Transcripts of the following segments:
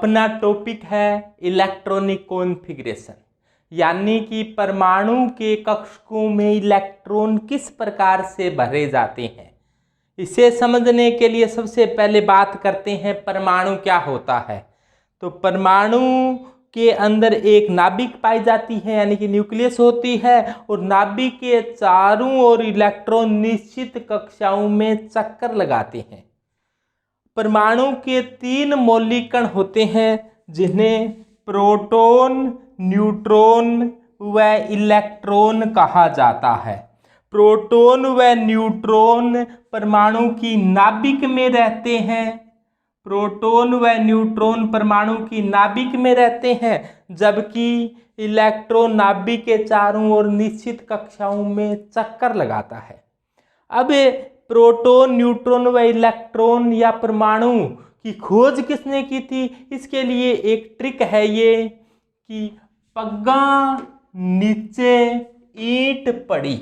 अपना टॉपिक है electronic configuration, यानी कि परमाणु के कक्षकों में इलेक्ट्रॉन किस प्रकार से भरे जाते हैं। इसे समझने के लिए सबसे पहले बात करते हैं परमाणु क्या होता है। तो परमाणु के अंदर एक नाभिक पाई जाती है, यानी कि न्यूक्लियस होती है, और नाभिक के चारों ओर इलेक्ट्रॉन निश्चित कक्षाओं में चक्कर लगाते हैं। परमाणु के 3 मौलिक कण होते हैं, जिन्हें प्रोटॉन, न्यूट्रॉन व इलेक्ट्रॉन कहा जाता है। प्रोटॉन व न्यूट्रॉन परमाणु की नाभिक में रहते हैं। प्रोटॉन व न्यूट्रॉन परमाणु की नाभिक में रहते हैं, जबकि इलेक्ट्रॉन नाभिक के चारों ओर निश्चित कक्षाओं में चक्कर लगाता है। अब प्रोटॉन, न्यूट्रॉन व इलेक्ट्रॉन या परमाणु की खोज किसने की थी? इसके लिए एक ट्रिक है ये कि पग्गा नीचे ईंट पड़ी,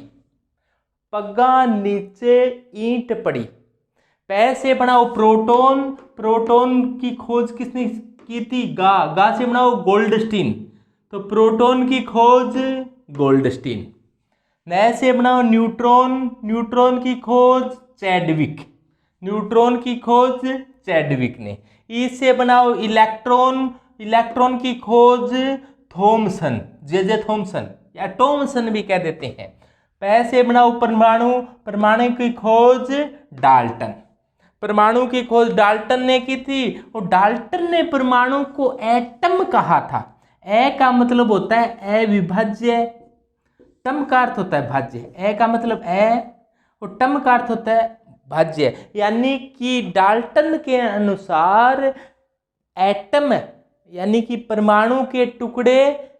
पग्गा नीचे ईंट पड़ी। पै से बनाओ प्रोटॉन, प्रोटॉन की खोज किसने की थी? गा से बनाओ गोल्डस्टीन, तो प्रोटॉन की खोज गोल्डस्टीन। नए से बनाओ न्यूट्रॉन, न्यूट्रॉन की खोज चैडविक, न्यूट्रॉन की खोज चैडविक ने। ई से बनाओ इलेक्ट्रॉन, इलेक्ट्रॉन की खोज थॉमसन, जे थॉमसन या टॉमसन भी कह देते हैं। पै से बनाओ परमाणु, परमाणु की खोज डाल्टन, परमाणु की खोज डाल्टन ने की थी, और डाल्टन ने परमाणु को एटम कहा था। ए का मतलब होता है अविभाज्य, टम का अर्थ होता है भाज्य। ए का मतलब ए और टम का अर्थ होता है भाज्य, यानी कि डाल्टन के अनुसार एटम यानी कि परमाणु के टुकड़े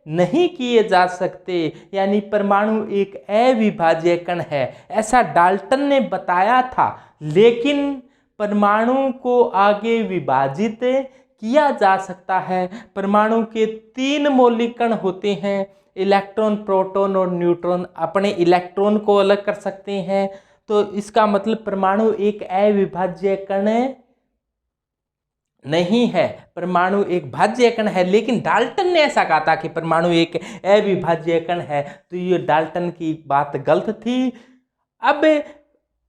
नहीं किए जा सकते, यानी परमाणु एक अविभाज्य कण है, ऐसा डाल्टन ने बताया था। लेकिन परमाणु को आगे विभाजित किया जा सकता है। परमाणु के 3 मौलिक कण होते हैं, इलेक्ट्रॉन, प्रोटॉन और न्यूट्रॉन। अपने इलेक्ट्रॉन को अलग कर सकते हैं, तो इसका मतलब परमाणु एक अविभाज्य कण नहीं है, परमाणु एक भाज्य कण है। लेकिन डाल्टन ने ऐसा कहा था कि परमाणु एक अविभाज्य कण है, तो ये डाल्टन की बात गलत थी। अब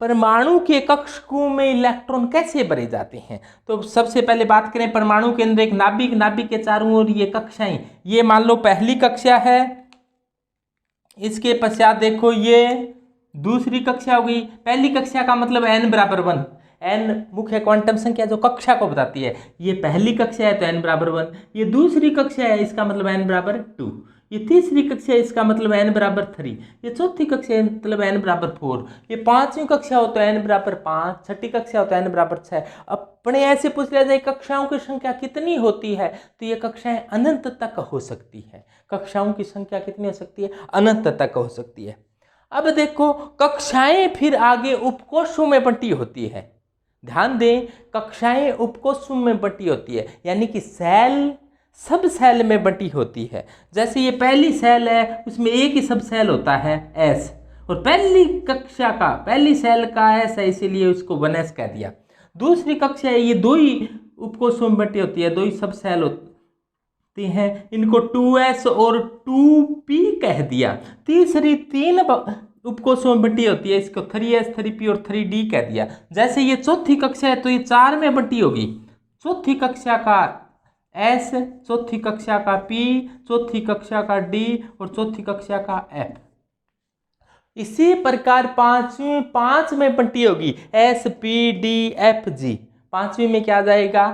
परमाणु के कक्षकों में इलेक्ट्रॉन कैसे भरे जाते हैं? तो सबसे पहले बात करें परमाणु के अंदर एक नाभिक, नाभिक के चारों ओर ये कक्षाएं। ये मान लो पहली कक्षा है, इसके पश्चात देखो ये दूसरी कक्षा हो गई। पहली कक्षा का मतलब n बराबर 1, n मुख्य क्वांटम संख्या जो कक्षा को बताती है। ये पहली कक्षा है तो n बराबर 1, ये दूसरी कक्षा है इसका मतलब n बराबर 2, ये तीसरी कक्षा है इसका मतलब n बराबर 3, ये चौथी कक्षा है मतलब n बराबर 4, ये पांचवी कक्षा हो तो n बराबर 5, छठी कक्षा हो तो n बराबर 6। अपने ऐसे पूछ लिया जाए कक्षाओं की संख्या कितनी होती है, तो ये कक्षाएं अनंत तक हो सकती है। कक्षाओं की संख्या कितनी हो सकती है? अनंत तक हो सकती है। अब देखो कक्षाएं फिर आगे उपकोषों में बंटी होती है। ध्यान दें, कक्षाएं उपकोषों में बंटी होती है, यानी कि सेल सब सेल में बंटी होती है। जैसे ये पहली सेल है, उसमें एक ही सब सेल होता है एस, और पहली कक्षा का पहली सेल का एस है, इसीलिए उसको 1s कह दिया। दूसरी कक्षा है, ये 2 ही उपकोषों में बंटी होती है, 2 ही सब सेल होती हैं, इनको 2s और 2p कह दिया। तीसरी 3 उपकोषों में बंटी होती है, इसको 3s, 3p और 3d कह दिया। जैसे ये चौथी कक्षा है तो ये 4 में बंटी होगी, चौथी कक्षा का S, चौथी कक्षा का P, चौथी कक्षा का D और चौथी कक्षा का F। इसी प्रकार पांचवी 5 में बंटी होगी, S, P, D, F, G। पांचवी में क्या जाएगा?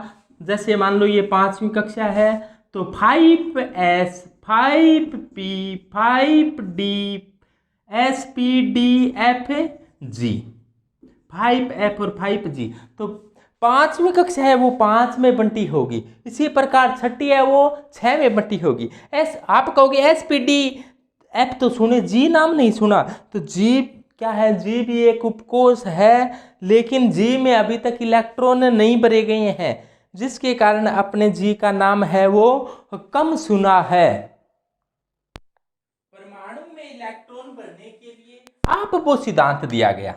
जैसे मान लो ये 5वीं कक्षा है तो 5S, 5P, 5D, SP, D, F, G, 5F और 5G। तो 5वीं कक्षा है वो 5 में बंटी होगी। इसी प्रकार छठी है वो 6 में बंटी होगी। आप कहोगे SPD, F तो सुने, G नाम नहीं सुना, तो G क्या है? G भी एक उपकोष है, लेकिन G में अभी तक इलेक्ट्रॉन नहीं भरे गए हैं, जिसके कारण अपने G का नाम है वो कम सुना है। परमाणु में इलेक्ट्रॉन भरने के लिए आपको सिद्धांत दिया गया,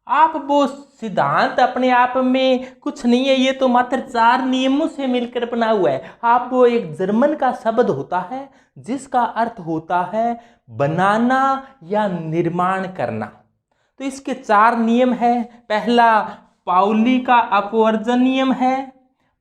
आप वो सिद्धांत अपने आप में कुछ नहीं है, ये तो मात्र 4 नियमों से मिलकर बना हुआ है। आप वो एक जर्मन का शब्द होता है जिसका अर्थ होता है बनाना या निर्माण करना। तो इसके 4 नियम है। पहला पाउली का अपवर्जन नियम है,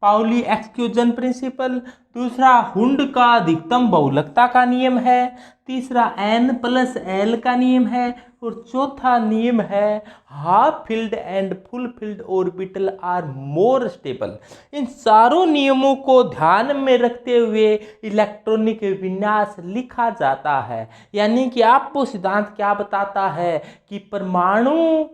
पाउली एक्सक्लूजन प्रिंसिपल। दूसरा हुंड का अधिकतम बहुलकता का नियम है। तीसरा N+L का नियम है। और चौथा नियम है half filled and full filled orbital are more stable. इन चारों नियमों को ध्यान में रखते हुए इलेक्ट्रॉनिक विन्यास लिखा जाता है। यानी कि आपको सिद्धांत क्या बताता है कि परमाणु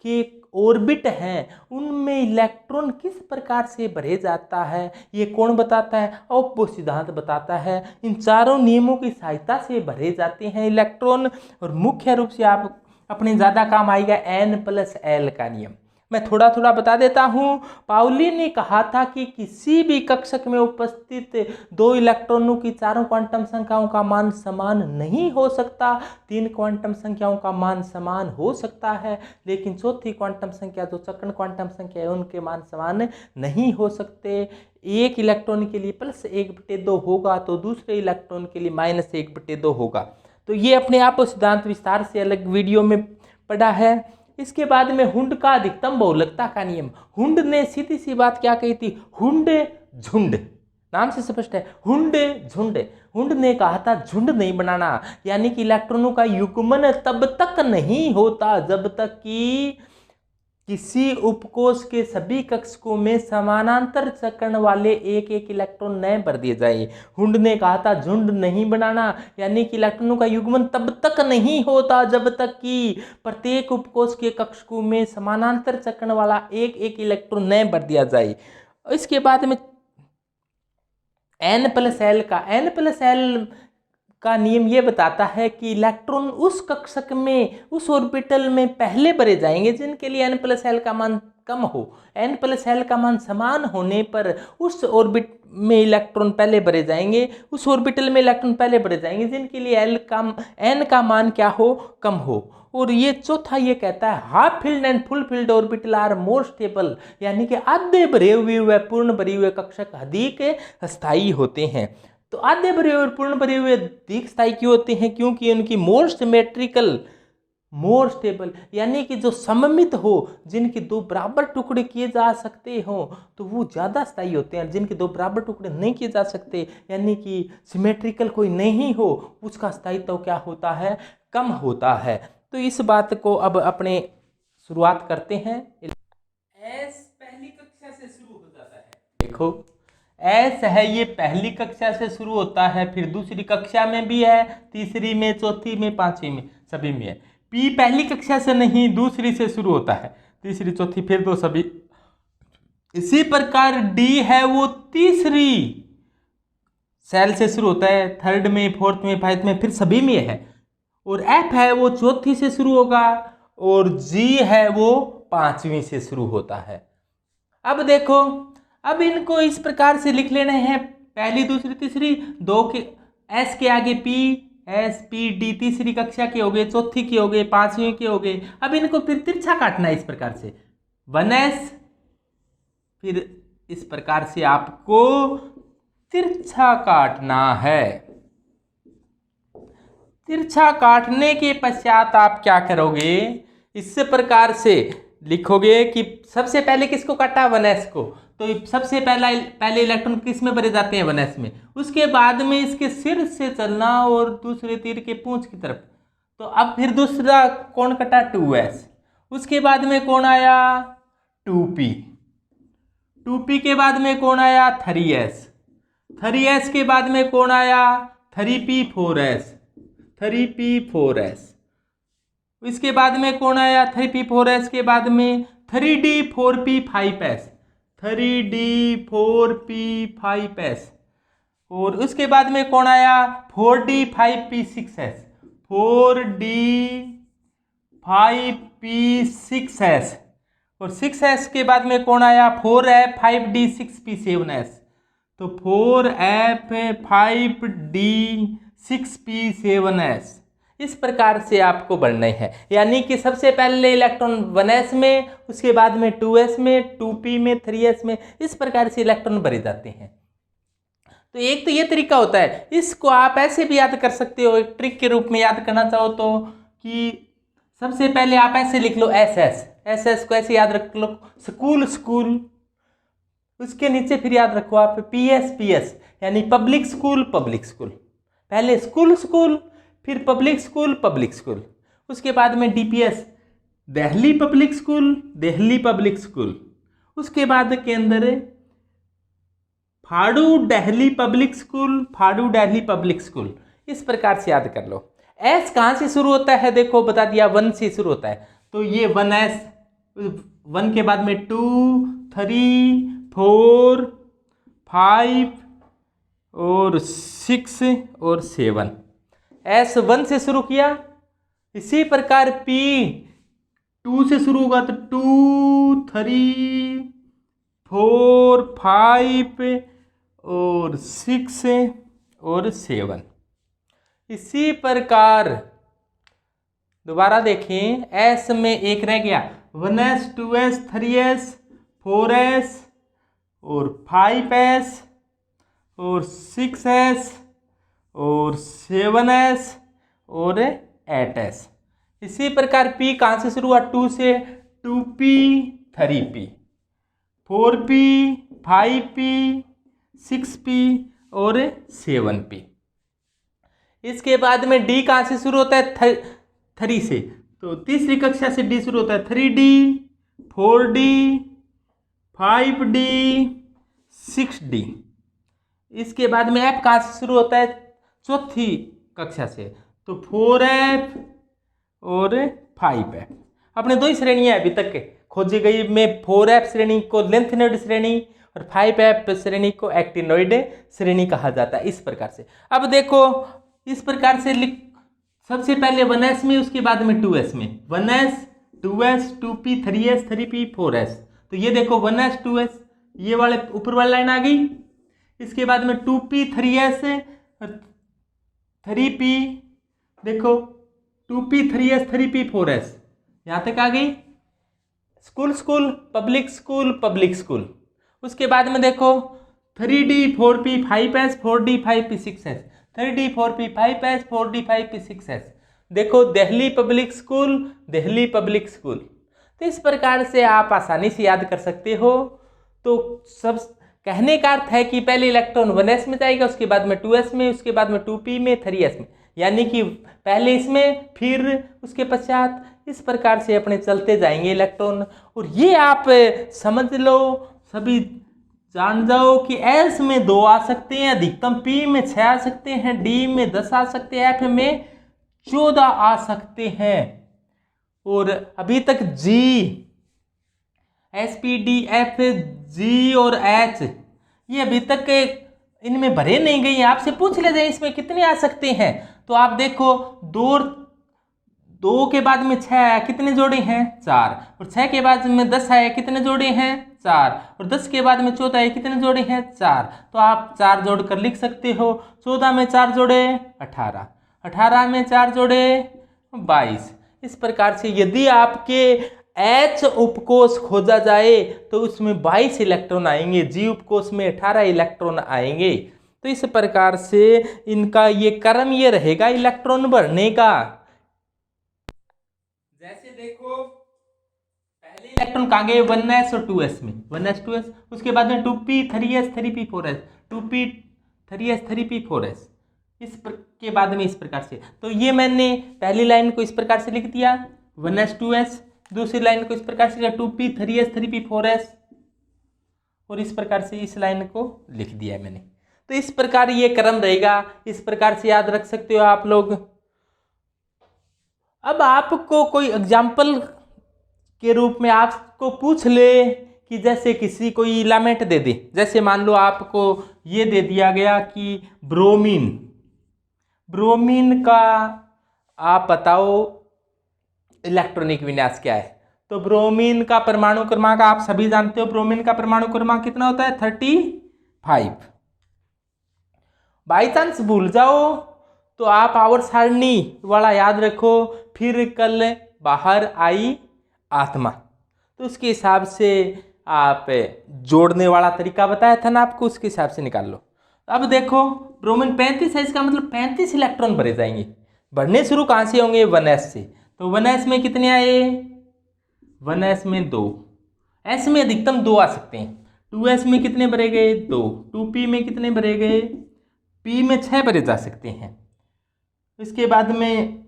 के ऑर्बिट हैं उनमें इलेक्ट्रॉन किस प्रकार से भरे जाता है, ये कौन बताता है? और वो सिद्धांत बताता है। इन चारों नियमों की सहायता से भरे जाते हैं इलेक्ट्रॉन। और मुख्य रूप से आप अपने ज़्यादा काम आएगा N+L का नियम। मैं थोड़ा थोड़ा बता देता हूँ। पाउली ने कहा था कि किसी भी कक्षक में उपस्थित 2 इलेक्ट्रॉनों की चारों क्वांटम संख्याओं का मान समान नहीं हो सकता। 3 क्वांटम संख्याओं का मान समान हो सकता है, लेकिन चौथी क्वांटम संख्या जो सेकंड क्वांटम संख्या है उनके मान समान नहीं हो सकते। एक इलेक्ट्रॉन के लिए +1/2 होगा तो दूसरे इलेक्ट्रॉन के लिए -1/2 होगा। तो ये अपने आप सिद्धांत विस्तार से अलग वीडियो में पढ़ा है। इसके बाद में हुंड का अधिकतम बहुलकता का नियम। हुंड ने सीधी सी बात क्या कही थी? हुंड झुंड, नाम से स्पष्ट है, हुंड झुंड। हुंड ने कहा था झुंड नहीं बनाना, यानी कि इलेक्ट्रॉनों का युग्मन तब तक नहीं होता जब तक कि किसी उपकोष के सभी कक्षकों में समानांतर चक्रण वाले एक एक इलेक्ट्रॉन नए भर दिए जाए। हुंड ने कहा था झुंड नहीं बनाना, यानी कि इलेक्ट्रॉनों का युग्मन तब तक नहीं होता जब तक कि प्रत्येक उपकोष के कक्षकों में समानांतर चक्रण वाला एक एक इलेक्ट्रॉन नए भर दिया जाए। इसके बाद में N+L का नियम ये बताता है कि इलेक्ट्रॉन उस कक्षक में, उस ऑर्बिटल में पहले भरे जाएंगे जिनके लिए N+L का मान कम हो। N+L का मान समान होने पर उस ऑर्बिट में इलेक्ट्रॉन पहले भरे जाएंगे, उस ऑर्बिटल में इलेक्ट्रॉन पहले भरे जाएंगे जिनके लिए N का मान क्या हो? कम हो। और ये चौथा ये कहता है half filled and full filled orbital are more stable, यानी कि आधे भरे हुए व पूर्ण भरे हुए कक्षक अधिक स्थायी होते हैं। तो आधे भरे हुए और पूर्ण भरे हुए अधिक स्थायी क्यों होते हैं? क्योंकि उनकी मोर सिमेट्रिकल, मोर स्टेबल, यानी कि जो सममित हो, जिनके 2 बराबर टुकड़े किए जा सकते हो तो वो ज़्यादा स्थायी होते हैं। जिनके 2 बराबर टुकड़े नहीं किए जा सकते, यानी कि सिमेट्रिकल कोई नहीं हो, उसका स्थायित्व क्या होता है? कम होता है। तो इस बात को अब अपने शुरुआत करते हैं। एस पहली कक्षा से शुरू हो जाता है। देखो एस है ये पहली कक्षा से शुरू होता है, फिर दूसरी कक्षा में भी है, तीसरी में, चौथी में, पांचवी में, सभी में है। पी पहली कक्षा से नहीं, दूसरी से शुरू होता है, तीसरी, चौथी, फिर तो सभी। इसी प्रकार डी है वो तीसरी सेल से शुरू होता है, थर्ड में, फोर्थ में, फाइव्थ में, फिर सभी में है। और एफ है वो चौथी से शुरू होगा, और जी है वो 5वीं से शुरू होता है। अब देखो, अब इनको इस प्रकार से लिख लेने हैं, पहली, दूसरी, तीसरी, 2 के एस के आगे पी, एस पी डी तीसरी कक्षा के हो गए, चौथी के हो गए, 5वीं के हो गए। अब इनको फिर तिरछा काटना है इस प्रकार से 1s, फिर इस प्रकार से आपको तिरछा काटना है। तिरछा काटने के पश्चात आप क्या करोगे? इस प्रकार से लिखोगे कि सबसे पहले किसको काटा? 1s को। तो सबसे पहले इलेक्ट्रॉन किस में भरे जाते हैं? 1s में। उसके बाद में इसके सिर से चलना और दूसरे तीर के पूंछ की तरफ। तो अब फिर दूसरा कौन कटा? 2s। उसके बाद में कौन आया? 2p। 2p के बाद में कौन आया? 3s। 3s के बाद में कौन आया? 3p 4s। 3p 4s। इसके बाद में कौन आया? 3p 4s के बाद में 3d 4p 5s। 3d 4p 5s। और उसके बाद में कौन आया? 4d 5p 6s। 4d 5p 6s। और 6s के बाद में कौन आया? 4f 5d 6p 7s। तो 4f 5d 6p 7s। इस प्रकार से आपको बढ़ने हैं, यानी कि सबसे पहले इलेक्ट्रॉन 1s में, उसके बाद में 2s में, 2p में, 3s में, इस प्रकार से इलेक्ट्रॉन भरे जाते हैं। तो एक तो ये तरीका होता है, इसको आप ऐसे भी याद कर सकते हो, एक ट्रिक के रूप में याद करना चाहो तो, कि सबसे पहले आप ऐसे लिख लो एस को ऐसे याद रख लो, स्कूल, उसके नीचे फिर याद रखो आप पीएस यानी पब्लिक स्कूल, पहले स्कूल, फिर पब्लिक स्कूल, उसके बाद में डीपीएस दिल्ली पब्लिक स्कूल, उसके बाद के अंदर फाड़ू दिल्ली पब्लिक स्कूल, इस प्रकार से याद कर लो। एस कहाँ से शुरू होता है, देखो बता दिया 1 से शुरू होता है, तो ये 1s, 1 के बाद में 2, 3, 4, 5 और 6 और 7, एस 1 से शुरू किया। इसी प्रकार पी 2 से शुरू होगा तो 2, 3, 4, 5 और 6 और 7। इसी प्रकार दोबारा देखें, एस में एक रह गया, 1s, 2s, 3s, 4s और 5s और 6s और 7s और 8s। इसी प्रकार P कहाँ से शुरू हुआ, 2 से, 2p, 3p, 4p, 5p, 6p और 7p। इसके बाद में D कहाँ से शुरू होता है, 3 से, तो तीसरी कक्षा से D शुरू होता है, 3D, 4D, 5D, 6D। इसके बाद में F कहाँ से शुरू होता है, चौथी कक्षा से, तो 4F और 5F। अपने दो ही श्रेणियां अभी तक खोजी गई में, 4F श्रेणी को लेंथेनॉइड श्रेणी और 5F श्रेणी को एक्टिनॉइड श्रेणी कहा जाता है। इस प्रकार से अब देखो, इस प्रकार से लिख, सबसे पहले 1s में, उसके बाद में 2s में, 1s, 2s, 2p, 3s, 3p, 4s। तो ये देखो 1s, 2s, ये वाले ऊपर वाली लाइन आ गई। इसके बाद में 2p, 3s, 3p, देखो 2p, 3s, 3p, 4s, यहाँ तक आ गई। School, public school. उसके बाद में देखो 3D, 4p, 5s, 4D, 5p, 6s, 3D, 4p, 5s, 4D, 5p, 6s। देखो दिल्ली पब्लिक स्कूल। तो इस प्रकार से आप आसानी से याद कर सकते हो। तो सब कहने का अर्थ है कि पहले इलेक्ट्रॉन 1s में जाएगा, उसके बाद में 2s में, उसके बाद में 2p में, 3s में, यानी कि पहले इसमें फिर उसके पश्चात, इस प्रकार से अपने चलते जाएंगे इलेक्ट्रॉन। और ये आप समझ लो, सभी जान जाओ कि एस में 2 आ सकते हैं अधिकतम, पी में 6 आ सकते हैं, डी में 10 आ सकते हैं, एफ में 14 आ सकते हैं। और अभी तक जी, एस, पी, डी, एफ, जी और एच, ये अभी तक इनमें भरे नहीं गई हैं। आपसे पूछ ले जाए इसमें कितने आ सकते हैं, तो आप देखो 2 के बाद में 6 आया, कितने जोड़े हैं, 4। और 6 के बाद में 10 आया, कितने जोड़े हैं, 4। और 10 के बाद में 14 आए, कितने जोड़े हैं, 4। तो आप 4 जोड़कर लिख सकते हो, 14 में 4 जोड़े 18, 18 में 4 जोड़े 22। इस प्रकार से यदि आपके H उपकोष खोजा जाए तो उसमें 22 इलेक्ट्रॉन आएंगे, G उपकोष में 18 इलेक्ट्रॉन आएंगे। तो इस प्रकार से इनका ये क्रम ये रहेगा इलेक्ट्रॉन भरने का। जैसे देखो पहले इलेक्ट्रॉन कहाँ गए, 1s और 2s में, 1s 2s, उसके बाद में 2p 3s 3p 4s, 2p 3s 3p 4s, के बाद में इस प्रकार से। तो ये मैंने पहली लाइन को इस प्रकार से लिख दिया 1s 2s, दूसरी लाइन को इस प्रकार से लिखा 2p 3s 3p 4s, और इस प्रकार से इस लाइन को लिख दिया मैंने। तो इस प्रकार ये क्रम रहेगा, इस प्रकार से याद रख सकते हो आप लोग। अब आपको कोई एग्जाम्पल के रूप में आपको पूछ ले कि जैसे किसी कोई इलामेंट दे दे, जैसे मान लो आपको ये दे दिया गया कि ब्रोमीन का आप बताओ इलेक्ट्रॉनिक विन्यास क्या है। तो ब्रोमीन का परमाणु क्रमांक आप सभी जानते हो, ब्रोमीन का परमाणु क्रमांक कितना होता है, 35। बाई चांस भूल जाओ तो आप आवर्त सारणी वाला याद रखो, फिर कल बाहर आई आत्मा। तो उसके हिसाब से आप जोड़ने वाला तरीका बताया था ना आपको, उसके हिसाब से निकाल लो। अब देखो ब्रोमीन 35 है, इसका मतलब 35 इलेक्ट्रॉन भरे जाएंगे। बढ़ने शुरू कहाँ से होंगे? 1s से। तो 1s में कितने आए? 1s में 2, s में अधिकतम 2 आ सकते हैं। 2s में कितने भरे गए? 2। 2p में कितने भरे गए? p में 6 भरे जा सकते हैं। इसके बाद में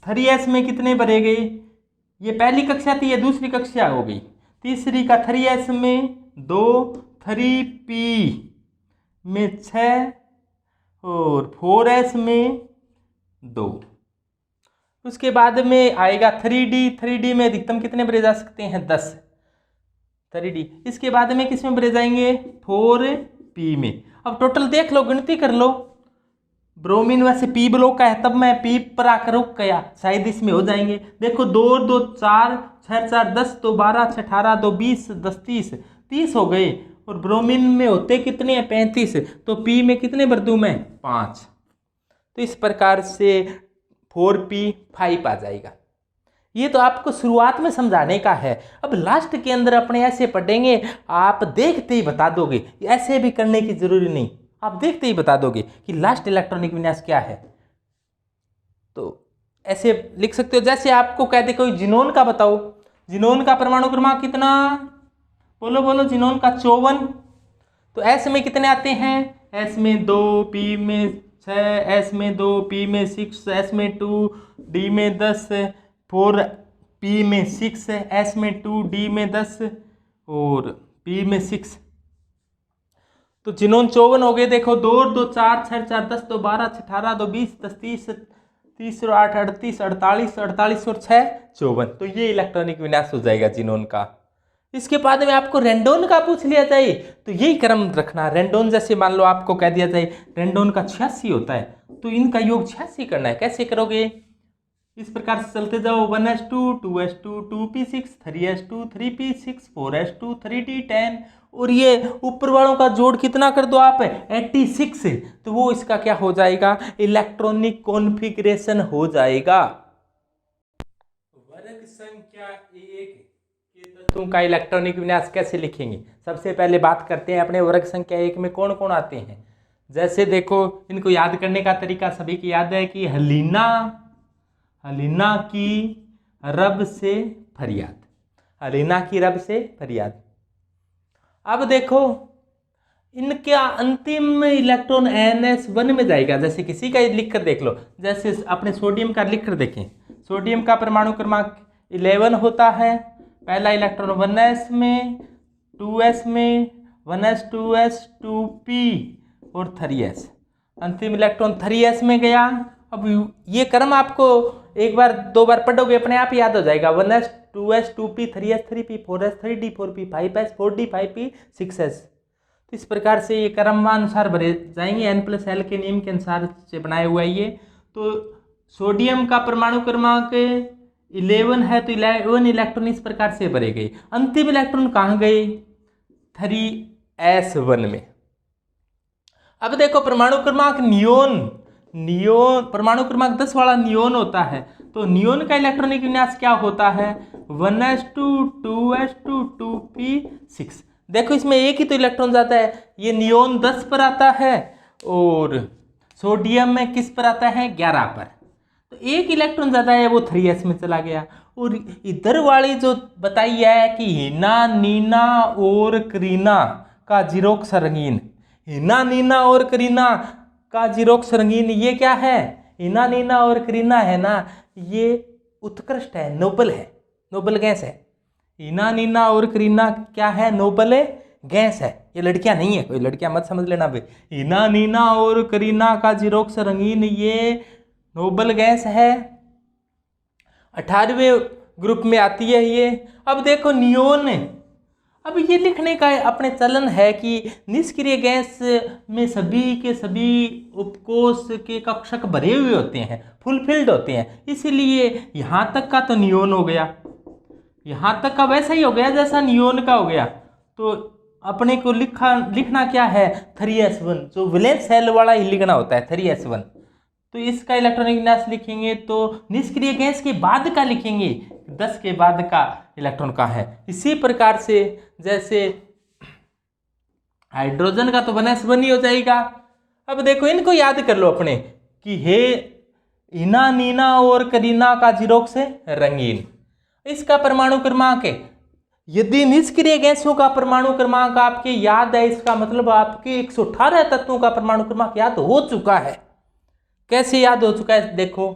3s में कितने भरे गए? ये पहली कक्षा थी, ये दूसरी कक्षा हो गई। तीसरी का 3s में 2, 3p में 6 और 4s में 2। उसके बाद में आएगा 3d। 3d में अधिकतम कितने भरे जा सकते हैं? 10 3d। इसके बाद में किस में भरे जाएंगे? 4p में। अब टोटल देख लो, गिनती कर लो। ब्रोमीन वैसे p ब्लॉक का है, तब मैं p पर आकर रुक गया, शायद इसमें हो जाएंगे। देखो 2 2 4 6 4 10 2 12 6 18 2 20 10 30 हो गए। और ब्रोमीन में होते कितने हैं? 35। तो p में कितने भर दूं मैं? 5। तो इस प्रकार से 4p5 आ जाएगा। ये तो आपको शुरुआत में समझाने का है। अब लास्ट के अंदर अपने ऐसे पढ़ेंगे, आप देखते ही बता दोगे, ऐसे भी करने की जरूरी नहीं, आप देखते ही बता दोगे कि लास्ट इलेक्ट्रॉनिक विन्यास क्या है। तो ऐसे लिख सकते हो, जैसे आपको कहते कोई जिनोन का बताओ, जिनोन का परमाणु क्रमांक कितना? बोलो बोलो, जिनोन का 54। तो s में कितने आते हैं? s में 2, p में 6, s में 2, p में 6, s में 2, d में 10, 4 p में 6, s में 2, d में 10 और p में 6। तो जिनोन 54 हो गए। देखो 2 2 4 6 4 10 2 12 6 18 2 20 10 30 और 8 38 48 48 और 6 54। तो ये इलेक्ट्रॉनिक विन्यास हो जाएगा जिनोन का। इसके बाद में आपको रेंडोन का पूछ लिया जाए तो यही क्रम रखना। रेंडोन जैसे मान लो आपको कह दिया जाए रेंडोन का 86 होता है, तो इनका योग 86 करना है। कैसे करोगे? इस प्रकार से चलते जाओ, 1s2 2s2 2p6 3s2 3p6 4s2 3d10 और ये ऊपर वालों का जोड़ कितना कर दो आप? 86। तो वो इसका क्या हो जाएगा? इलेक्ट्रॉनिक कॉन्फ़िगरेशन हो जाएगा। वर्ग संख्या 1 के तत्वों का इलेक्ट्रॉनिक विन्यास कैसे लिखेंगे? सबसे पहले बात करते हैं अपने वर्ग संख्या 1 में कौन कौन आते हैं। जैसे देखो, इनको याद करने का तरीका सभी की याद है कि हलीना की रब से फरियाद, हलीना की रब से फरियाद। अब देखो इनका अंतिम इलेक्ट्रॉन NS1 में जाएगा। जैसे किसी का लिख कर देख लो, जैसे अपने सोडियम का लिख कर देखें। सोडियम का परमाणु क्रमांक 11 होता है। पहला इलेक्ट्रॉन 1s में, 2s में, 1s 2s 2p और 3s। अंतिम इलेक्ट्रॉन 3s में गया। अब ये क्रम आपको एक बार दो बार पढ़ोगे अपने आप याद हो जाएगा। 1s 2s 2p 3s 3p 4s 3d 4p 5s 4d 5p 6s। तो इस प्रकार से ये क्रमानुसार भरे जाएंगे। n+l के नियम के अनुसार से बनाया हुआ है ये। तो सोडियम का परमाणु क्रमांक 11 है, तो 11 इलेक्ट्रॉन इस प्रकार से भरे गए। अंतिम इलेक्ट्रॉन कहाँ गए? 3s1 में। अब देखो परमाणु क्रमांक नियोन परमाणु क्रमांक 10 वाला नियोन होता है। तो नियोन का इलेक्ट्रॉनिक विन्यास क्या होता है? 1s2 2s2 2p6। देखो इसमें एक ही तो इलेक्ट्रॉन जाता है, ये नियोन 10 पर आता है और सोडियम में किस पर आता है? 11 पर। तो एक इलेक्ट्रॉन जाता है, वो 3s में चला गया। और इधर वाली जो बताई है कि हिना नीना और करीना का जीरोक्स रंगीन, हिना नीना और करीना का जीरोक्स रंगीन, ये क्या है? हिना नीना और करीना है ना, ये उत्कृष्ट है, नोबल है, नोबल गैस है। हिना नीना और करीना क्या है? नोबल गैस है। ये लड़कियां नहीं है, कोई लड़कियां मत समझ लेना भाई। हिना नीना और करीना का जीरोक्स रंगीन, ये नोबल गैस है, 18वें ग्रुप में आती है ये। अब देखो नियोन, अब ये लिखने का अपने चलन है कि निष्क्रिय गैस में सभी के सभी उपकोष के कक्षक भरे हुए होते हैं, फुलफिल्ड होते हैं, इसीलिए यहाँ तक का तो नियोन हो गया, यहाँ तक का वैसा ही हो गया जैसा नियोन का हो गया। तो अपने को लिखना क्या है? 3s1, जो वैलेंस शेल वाला ही लिखना होता है 3s1। तो इसका इलेक्ट्रॉनिक विन्यास लिखेंगे तो निष्क्रिय गैस के बाद का लिखेंगे, 10 के बाद का इलेक्ट्रॉन का है। इसी प्रकार से जैसे हाइड्रोजन का तो 1s1 ही हो जाएगा। अब देखो इनको याद कर लो अपने कि हे इना, नीना और करीना का जीरोक्स है रंगीन। इसका परमाणु क्रमांक है, यदि निष्क्रिय गैसों का परमाणु क्रमांक आपके याद है, इसका मतलब आपके 118 तत्वों का परमाणु क्रमांक याद हो चुका है। कैसे याद हो चुका है देखो,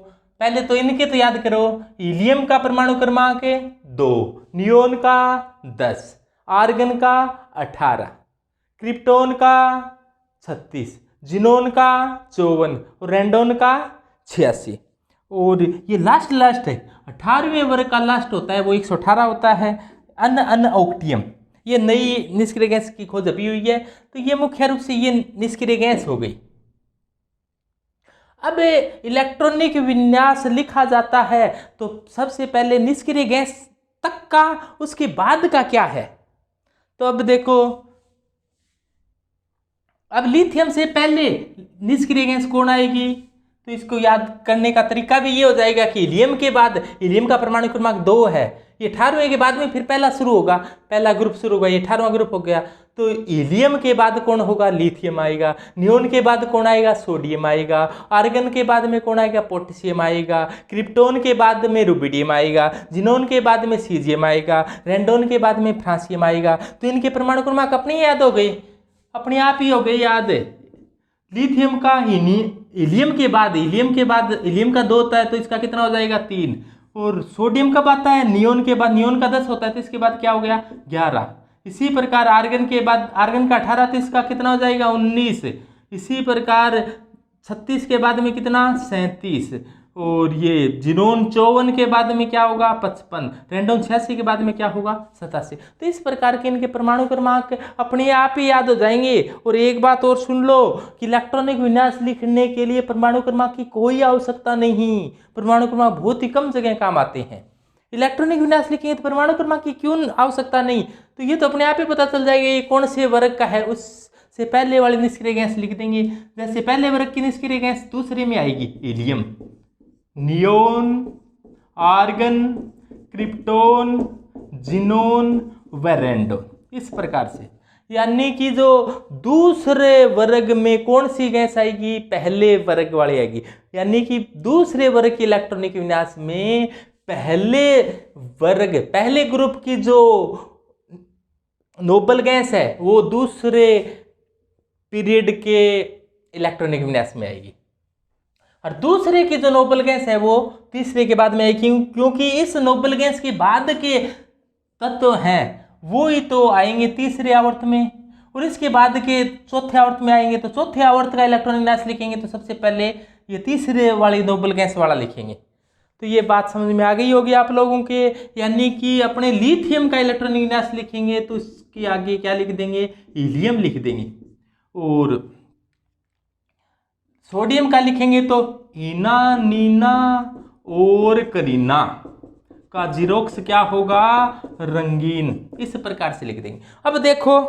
पहले तो इनके तो याद करो। हीलियम का परमाणु क्रमांक है 2, नियोन का 10, आर्गन का 18, क्रिप्टोन का 36, जिनोन का 54 और रेंडोन का 86। और ये लास्ट है, 18वें वर्ग का लास्ट होता है वो 118 होता है, अनऑक्टियम। ये नई निष्क्रिय गैस की खोज अभी हुई है, तो ये मुख्य रूप से ये निष्क्रिय गैस हो गई। अब इलेक्ट्रॉनिक विन्यास लिखा जाता है तो सबसे पहले निष्क्रिय गैस तक का, उसके बाद का क्या है। तो अब देखो, अब लिथियम से पहले निष्क्रिय गैस कौन आएगी, तो इसको याद करने का तरीका भी ये हो जाएगा कि हीलियम के बाद, हीलियम का परमाणु क्रमांक 2 है, ये 18वें के बाद में फिर पहला शुरू होगा, पहला ग्रुप शुरू होगा, ये 18वां ग्रुप हो गया। तो हीलियम के बाद कौन होगा, लिथियम आएगा। नियोन के बाद कौन आएगा, सोडियम आएगा। आर्गन के बाद में कौन आएगा, पोटेशियम आएगा। क्रिप्टोन के बाद में रुबिडियम आएगा। जिनोन के बाद में सीजियम आएगा। रेंडोन के बाद में फ्रांसियम आएगा। तो इनके परमाणु क्रमांक अपने याद हो गए, अपने आप ही हो गए याद। लिथियम का हीलियम के बाद हीलियम का 2 होता है, तो इसका कितना हो जाएगा 3। और सोडियम कब आता है, नियोन के बाद, नियोन का 10 होता है, तो इसके बाद क्या हो गया 11। इसी प्रकार आर्गन के बाद, आर्गन का 18, तो इसका कितना हो जाएगा 19। इसी प्रकार 36 के बाद में कितना 37। और ये जिनोन 54 के बाद में क्या होगा 55। रेंडोन 86 के बाद में क्या होगा 87। तो इस प्रकार के इनके परमाणु क्रमांक अपने आप ही याद हो जाएंगे। और एक बात और सुन लो कि इलेक्ट्रॉनिक विन्यास लिखने के लिए परमाणु क्रमांक की कोई आवश्यकता नहीं, परमाणु क्रमांक बहुत ही कम जगह काम आते हैं। इलेक्ट्रॉनिक विन्यास लिखेंगे तो परमाणु क्रमांक की क्यों आवश्यकता नहीं, तो ये तो अपने आप ही पता चल जाएगा ये कौन से वर्ग का है, उससे पहले वाली निष्क्रिय गैस लिख देंगे। जैसे पहले वर्ग की निष्क्रिय गैस दूसरे में आएगी helium, neon, argon, krypton, xenon व रेंडोन, इस प्रकार से। यानी कि जो दूसरे वर्ग में कौन सी गैस आएगी, पहले वर्ग वाली आएगी। यानी कि दूसरे वर्ग के इलेक्ट्रॉनिक विन्यास में पहले वर्ग, पहले ग्रुप की जो नोबल गैस है वो दूसरे पीरियड के इलेक्ट्रॉनिक विन्यास में आएगी, और दूसरे की जो नोबल गैस है वो तीसरे के बाद में आएगी, क्योंकि इस नोबल गैस के बाद के तत्व हैं वो ही तो आएंगे तीसरे आवर्त में, और इसके बाद के चौथे आवर्त में आएंगे। तो चौथे आवर्त का इलेक्ट्रॉनिक विन्यास लिखेंगे तो सबसे पहले ये तीसरे वाली नोबल गैस वाला लिखेंगे। तो ये बात समझ में आ गई होगी आप लोगों के। यानी कि अपने लिथियम का इलेक्ट्रॉनिक विन्यास लिखेंगे तो इसके आगे क्या लिख देंगे, हीलियम लिख देंगे। और सोडियम का लिखेंगे तो इना, नीना और करीना का जीरोक्स क्या होगा, रंगीन, इस प्रकार से लिख देंगे। अब देखो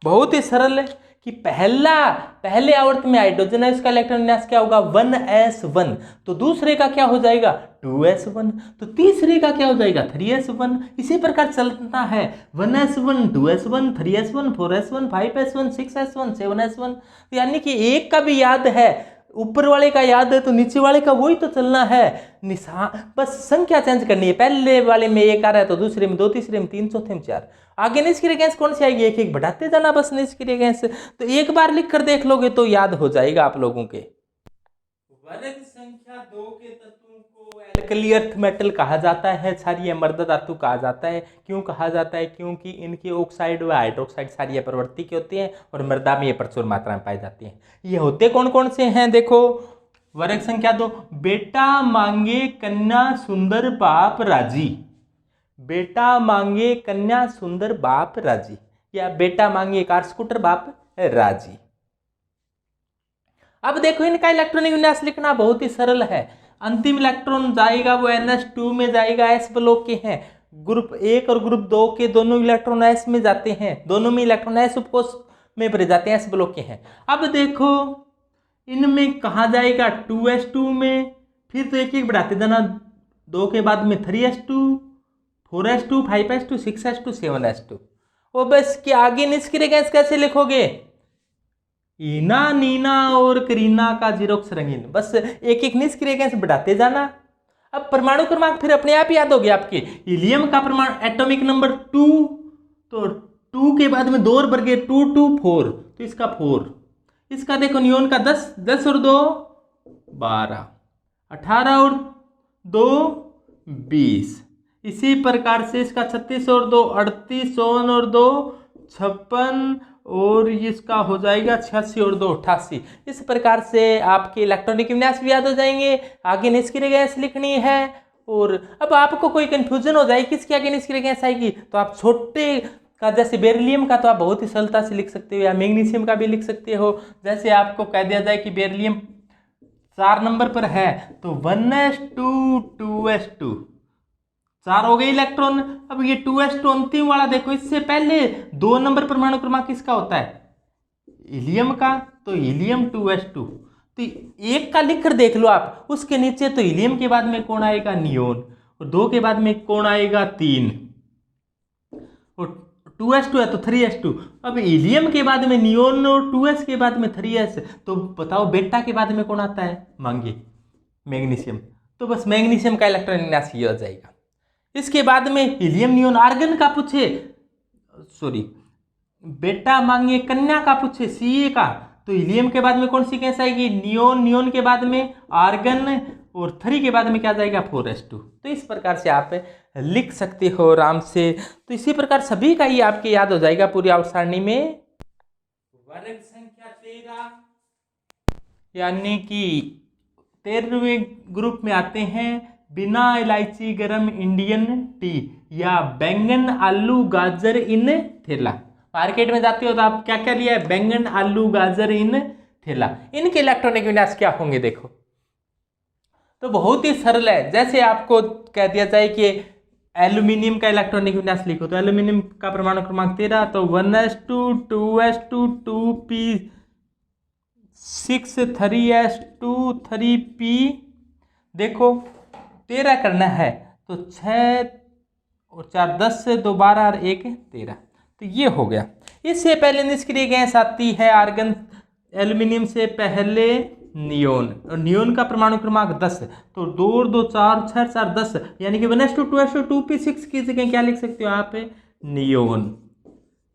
बहुत ही सरल है कि पहले आवर्त में हाइड्रोजन है, उसका इलेक्ट्रॉन विन्यास क्या होगा 1s1, तो दूसरे का क्या हो जाएगा 2s1, तो तीसरे का क्या हो जाएगा 3s1। इसी प्रकार चलता है 1s1, 2s1, 3s1, 4s1, 5s1, 6s1, 7s1। यानी कि एक का भी याद है, ऊपर वाले का याद है तो नीचे वाले का वही तो चलना है, निशान बस संख्या चेंज करनी है। पहले वाले में 1 आ रहा है तो दूसरे में 2, तीसरे में 3, चौथे में 4। आगे निष्क्रिय गैस कौन सी आएगी, एक एक बढ़ाते जाना बस निष्क्रिय गैस। तो एक बार लिख कर देख लोगे तो याद हो जाएगा आप लोगों के। वर्ग संख्या 2 के तत्वों को एल्कली अर्थ मेटल कहा जाता है, क्षारीय मृदा धातु कहा जाता है। क्यों कहा जाता है, क्योंकि इनके ऑक्साइड व हाइड्रोक्साइड क्षारीय प्रवृत्ति के होते हैं और मृदा में ये प्रचुर मात्रा में पाए जाते हैं। ये होते कौन कौन से हैं, देखो वर्ग संख्या 2, बेटा मांगे कन्या सुंदर बाप राजी, बेटा मांगे कन्या सुंदर बाप राजी, या बेटा मांगे कार स्कूटर बाप राजी। अब देखो इनका इलेक्ट्रॉनिक विन्यास लिखना बहुत ही सरल है। अंतिम इलेक्ट्रॉन जाएगा वो NH2 में जाएगा, S ब्लॉक के हैं। ग्रुप 1 और ग्रुप 2 के दोनों इलेक्ट्रॉन S में जाते हैं, दोनों में इलेक्ट्रॉन S उपकोष में भरे जाते हैं, S ब्लॉक के हैं। अब देखो इनमें कहाँ जाएगा 2s2 में, फिर तो एक एक बढ़ाते जाना, 2 के बाद में 3s2, 4s2, 5s2, 6s2, 7s2। वो बस कि आगे निष्क्रिय गैस कैसे लिखोगे, ईना नीना और करीना का जीरोक्स रंगीन, बस एक एक निष्क्रिय गैस बढ़ाते जाना। अब परमाणु क्रमांक फिर अपने आप याद हो गया आपके। हीलियम का परमाणु एटॉमिक नंबर 2, तो 2 के बाद में 2 और बढ़ गए 2 2 4, तो इसका 4। इसका देखो नियोन का 10, 10 और 2 12, 18 और 2 20। इसी प्रकार से इसका 36 और 2 38, 100 और 2 56, और इसका हो जाएगा 86 और 2 88। इस प्रकार से आपके इलेक्ट्रॉनिक विन्यास भी याद हो जाएंगे। आगे निष्क्रिय गैस लिखनी है, और अब आपको कोई कंफ्यूजन हो जाए किसके आगे निष्क्रिय गैस आएगी, तो आप छोटे का जैसे बेरिलियम का तो आप बहुत ही सरलता से लिख सकते हो, या मैग्नीशियम का भी लिख सकते हो। जैसे आपको कह दिया जाए कि बेरिलियम 4 नंबर पर है, तो 1s2 2s2 4 हो गए इलेक्ट्रॉन। अब ये 2s2 अंतिम वाला देखो, इससे पहले 2 नंबर परमाणु क्रमांक किसका होता है, हीलियम का, तो हीलियम 2s2, तो एक का लिख कर देख लो आप, उसके नीचे तो हीलियम के बाद में कौन आएगा, नियोन, और 2 के बाद में कौन आएगा, 3, और 2s2 है तो 3s2। अब हीलियम के बाद में नियोन और 2s के बाद में 3s, तो बताओ बेटा के बाद में कौन आता है, मांगे मैग्नीशियम, तो बस मैग्नीशियम का इलेक्ट्रॉन विन्यास ये हो जाएगा। इसके बाद में हीलियम नियोन आर्गन का पूछे, सॉरी बेटा मांगे कन्या का पूछे Ca का, तो हीलियम के बाद में कौन सी गैस आएगी, नियोन, नियोन के बाद में आर्गन, और 3 के बाद में क्या जाएगा, 4s2। तो इस प्रकार से आप लिख सकते हो आराम से। तो इसी प्रकार सभी का ही आपके याद हो जाएगा पूरी आवर्त सारणी में। वर्ग संख्या 13 यानी कि 13वें ग्रुप में आते हैं बिना इलायची गरम इंडियन टी, या बैंगन आलू गाजर इन थैला। मार्केट में जाते हो तो आप क्या क्या लिया है, बैंगन आलू गाजर इन थैला। इनके इलेक्ट्रॉनिक विन्यास क्या होंगे देखो, तो बहुत ही सरल है। जैसे आपको कह दिया जाए कि एल्यूमिनियम का इलेक्ट्रॉनिक विन्यास लिखो, तो एल्यूमिनियम का परमाणु क्रमांक 13, तो 1s2 2s2 2p6 3s2 3p। देखो 13 करना है तो 6 और 4 10 से 2 12 और 1 13, तो ये हो गया। इससे पहले निष्क्रिय गैस आती है आर्गन, एल्यूमिनियम से पहले नियोन, और नियोन का परमाणु क्रमांक 10, तो 2 और 2 4 6 4 10, यानी कि 1s2 2s2 2p6 की जगह क्या लिख सकते हो आप, नियोन।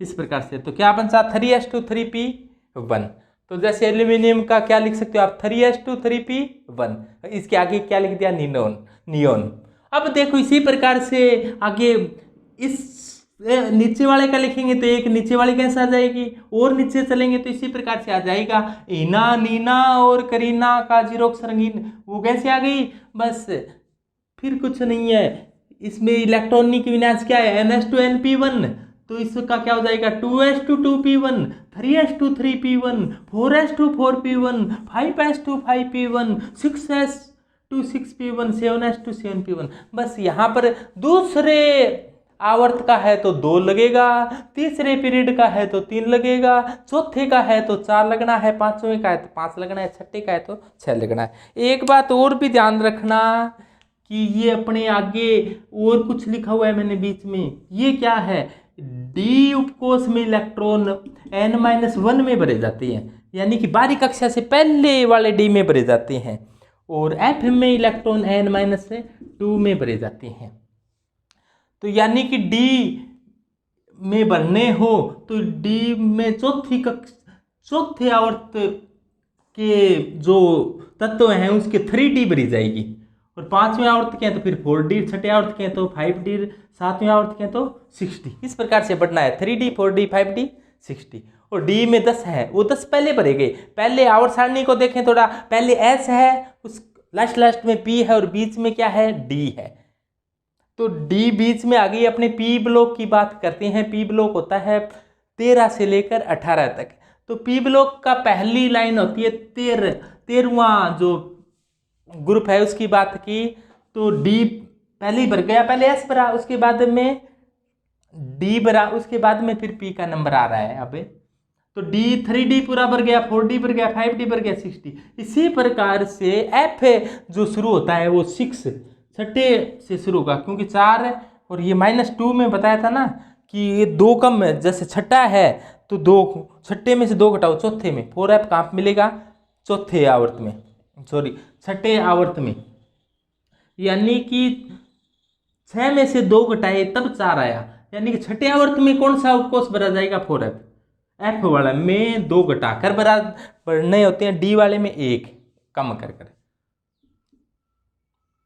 इस प्रकार से तो क्या बन सकता 3s2 3p1। तो जैसे एल्यूमिनियम का क्या लिख सकते हो आप, 3s2 3p1, इसके आगे क्या लिख दिया, नियोन। अब देखो इसी प्रकार से आगे इस नीचे वाले का लिखेंगे तो एक नीचे वाली कैसे आ जाएगी, और नीचे चलेंगे तो इसी प्रकार से आ जाएगा ईना नीना और करीना का जीरोक्स रंगीन, वो कैसे आ गई, बस फिर कुछ नहीं है। इसमें इलेक्ट्रॉनिक विन्यास क्या है, ns2 np1, तो इसका क्या हो जाएगा 2s2 2p1, 3s2 3p1, 4s2 4p1, 5s2 5p1, 6s2 6p1, 7s2 7p1। बस यहाँ पर दूसरे आवर्त का है तो 2 लगेगा, तीसरे पीरियड का है तो 3 लगेगा, चौथे का है तो 4 लगना है, पांचवें का है तो 5 लगना है, छठे का है तो 6 लगना है। एक बात और भी ध्यान रखना कि ये अपने आगे और कुछ लिखा हुआ है मैंने बीच में, ये क्या है, डी उपकोष में इलेक्ट्रॉन n-1 में भरे जाते हैं, यानी कि बाहरी कक्षा से पहले वाले डी में भरे जाते हैं, और एफ में इलेक्ट्रॉन n-2 में भरे जाते हैं। तो यानी कि डी में भरने हो तो डी में चौथे आवर्त के जो तत्व हैं उसके 3d भरी जाएगी, और 5वें आवर्त के हैं तो फिर 4d, 6ठे आवर्त के हैं तो 5d, 7वें आवर्त के हैं तो 6d। इस प्रकार से बढ़ना है 3d 4d 5d 6d। और डी में 10 है, वो 10 पहले भरे गए। पहले आवर्त सारणी को देखें थोड़ा, पहले s है, उस लास्ट में p है, और बीच में क्या है, d है। तो डी बीच में आ गई। अपने पी ब्लॉक की बात करते हैं। पी ब्लॉक होता है 13 से लेकर 18 तक। तो पी ब्लॉक का पहली लाइन होती है 13वां जो ग्रुप है उसकी बात की, तो डी पहले ही भर गया, पहले एस भरा, उसके बाद में डी भरा, उसके बाद में फिर पी का नंबर आ रहा है। अब तो D3D पूरा भर गया, 4D भर गया, 5D भर गया, 6D। इसी प्रकार से F जो शुरू होता है वो 6 छठे से शुरू होगा, क्योंकि 4 और ये -2 में बताया था ना कि ये 2 कम है, जैसे छठा है तो 2 छठे में से 2 घटाओ चौथे में, 4F कहाँ मिलेगा? चौथे आवर्त में, सॉरी छठे आवर्त में, यानी कि 6 में से 2 घटाए तब 4 आया, यानी कि छठे आवर्त में कौन सा कोष भरा जाएगा? 4F। F वाला में 2 घटाकर भरने होते हैं, D वाले में 1 कम कर कर।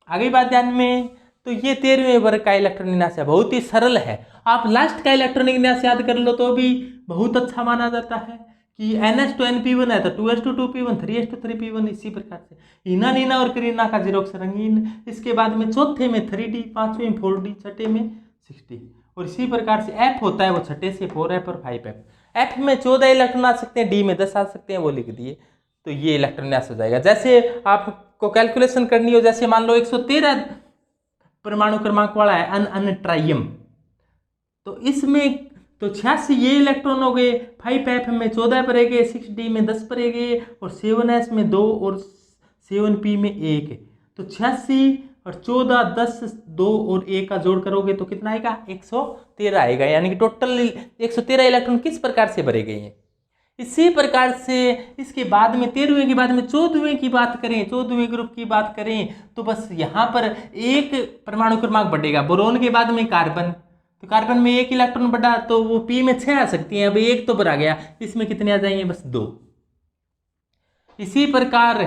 आगे बात ध्यान में, तो ये 13वें वर्ग का इलेक्ट्रॉनिक विन्यास है, बहुत ही सरल है। आप लास्ट का इलेक्ट्रॉनिक विन्यास याद कर लो तो भी बहुत अच्छा माना जाता है कि NH2NP1 है तो 2s2 2p1 3s2 3p1, इसी प्रकार से इना नीना और करीना का जीरोक्स रंगीन, इसके बाद में चौथे में 3D, पांचवें में 4D, छठे में 6D, और इसी प्रकार से F होता है वो छठे से 4F और 5F। F में 14 इलेक्ट्रॉन आ सकते हैं, D में 10 आ सकते हैं, वो लिख दिए, तो ये इलेक्ट्रॉन विन्यास हो जाएगा। जैसे आपको कैलकुलेशन करनी हो, जैसे मान लो 113 परमाणु क्रमांक वाला है अन ट्राइयम, तो इसमें तो 86 ये इलेक्ट्रॉन हो गए, 5F में 14 पड़ेंगे, 6D में 10 पड़ेंगे, और 7S में 2 और 7P में 1, तो 86 और 14, 10, 2 और 1 का जोड़ करोगे तो कितना आएगा? 113 आएगा, यानी कि टोटल 113 इलेक्ट्रॉन किस प्रकार से भरे गए हैं। इसी प्रकार से इसके बाद में 13वें के बाद में 14वें की बात करें, 14वें ग्रुप की बात करें, तो बस यहाँ पर एक परमाणु क्रमांक बढ़ेगा, बोरोन के बाद में कार्बन, तो कार्बन में 1 इलेक्ट्रॉन बढ़ा तो वो P में 6 आ सकती है, अब 1 तो भरा गया, इसमें कितने आ जाएंगे? बस 2। इसी प्रकार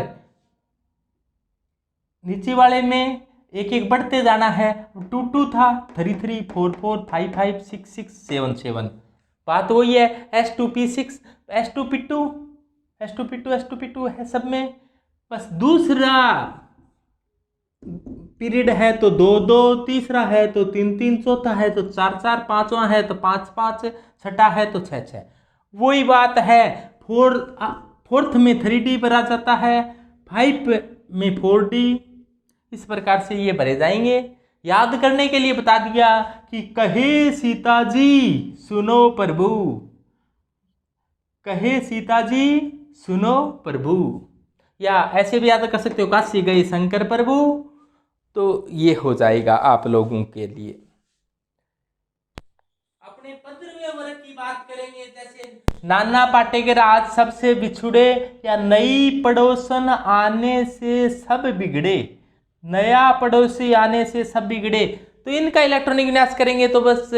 नीचे वाले में एक एक बढ़ते जाना है, 2 2 था, 3 3 4 4 5 5 6 6 7 7, बात वही है, S2P6 S2P2 S2P2 S2P2 है सब में। बस दूसरा पीरियड है तो 2 2, तीसरा है तो 3 3, चौथा है तो 4 4, पांचवा है तो 5 5, छठा है तो 6 6। वही बात है, फोर्थ में 3D भरा जाता है, 5 में 4D, इस प्रकार से ये भरे जाएंगे। याद करने के लिए बता दिया कि कहे सीता जी सुनो प्रभु, कहे सीता जी सुनो प्रभु, या ऐसे भी याद कर सकते हो, काशी गए शंकर प्रभु, तो ये हो जाएगा आप लोगों के लिए। अपने 15वें वर्ग की बात करेंगे, जैसे नाना पाटेकर आज सबसे बिछुड़े, या नई पड़ोसन आने से सब बिगड़े, नया पड़ोसी आने से सब बिगड़े, तो इनका इलेक्ट्रॉनिक विन्यास करेंगे तो बस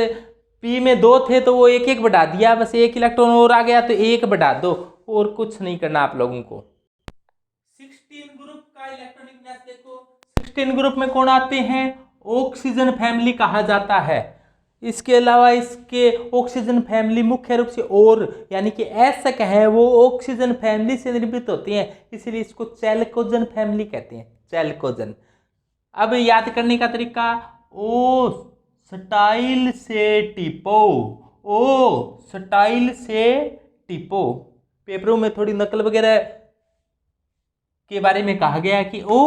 P में 2 थे तो वो 1 1 बढ़ा दिया, बस 1 इलेक्ट्रॉन और आ गया तो 1 बढ़ा दो, और कुछ नहीं करना आप लोगों को। 16 ग्रुप का इलेक्ट्रॉनिक विन्यास देखो, 16 ग्रुप में कौन आते हैं? ऑक्सीजन फैमिली कहा जाता है। इसके अलावा इसके ऑक्सीजन फैमिली मुख्य रूप से और यानी कि एसक है वो ऑक्सीजन फैमिली से निर्मित होती हैं, इसलिए इसको चैल्कोजन फैमिली कहते हैं, चैल्कोजन। अब याद करने का तरीका, ओ स्टाइल से टिपो, ओ स्टाइल से टिपो, पेपरों में थोड़ी नकल वगैरह के बारे में कहा गया कि ओ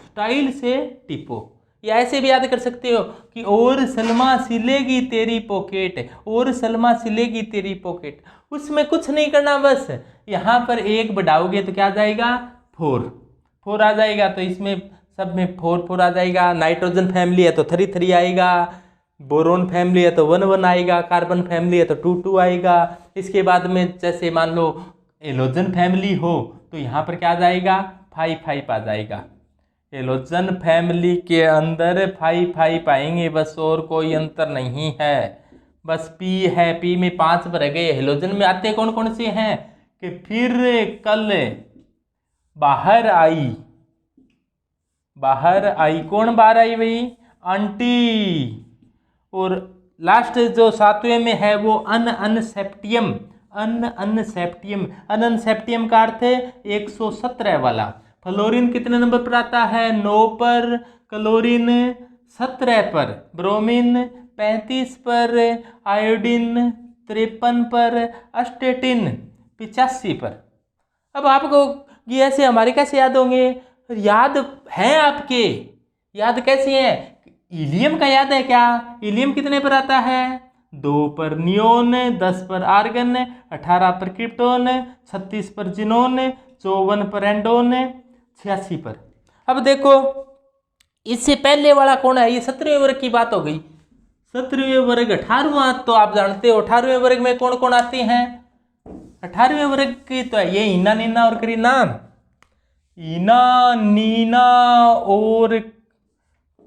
स्टाइल से टिपो, या ऐसे भी याद कर सकते हो कि और सलमा सिलेगी तेरी पॉकेट, और सलमा सिलेगी तेरी पॉकेट, उसमें कुछ नहीं करना, बस यहाँ पर 1 बढ़ाओगे तो क्या आ जाएगा? 4 आ जाएगा, तो इसमें सब में 4 4 आ जाएगा। नाइट्रोजन फैमिली है तो 3 3 आएगा, बोरोन फैमिली है तो 1 1 आएगा, कार्बन फैमिली है तो 2 2 आएगा। इसके बाद में जैसे मान लो एलोजन फैमिली हो तो यहाँ पर क्या आ जाएगा? 5 5 आ जाएगा। एलोजन फैमिली के अंदर 5 5 आएंगे, बस और कोई अंतर नहीं है, बस P है, P में 5 भर गए। हेलोजन में आते कौन कौन से हैं कि फिर कल बाहर आई, कौन बाहर आई भाई? आंटी। और लास्ट जो 7वें में है वो अनसेप्टियम, अनसेप्टियम का अर्थ है 117 वाला। फ्लोरीन कितने नंबर पर आता है? 9 पर, क्लोरीन 17 पर, ब्रोमीन 35 पर, आयोडीन 53 पर, अस्टेटिन 85 पर। अब आपको ये ऐसे हमारे कैसे याद होंगे? याद हैं आपके, याद कैसे हैं? हीलियम का याद है क्या? हीलियम कितने पर आता है? 2 पर नियोन, 10 पर आर्गन, 18 पर क्रिप्टोन, 36 पर जिनोन, 54 पर एंडोन, 86 पर। अब देखो इससे पहले वाला कौन है, ये 17वें वर्ग की बात हो गई। 17वें वर्ग 18वां, तो आप जानते हो 18वें वर्ग में कौन कौन आते हैं। 18वें वर्ग की तो है ये इना, नीना और करीना। इना, नीना और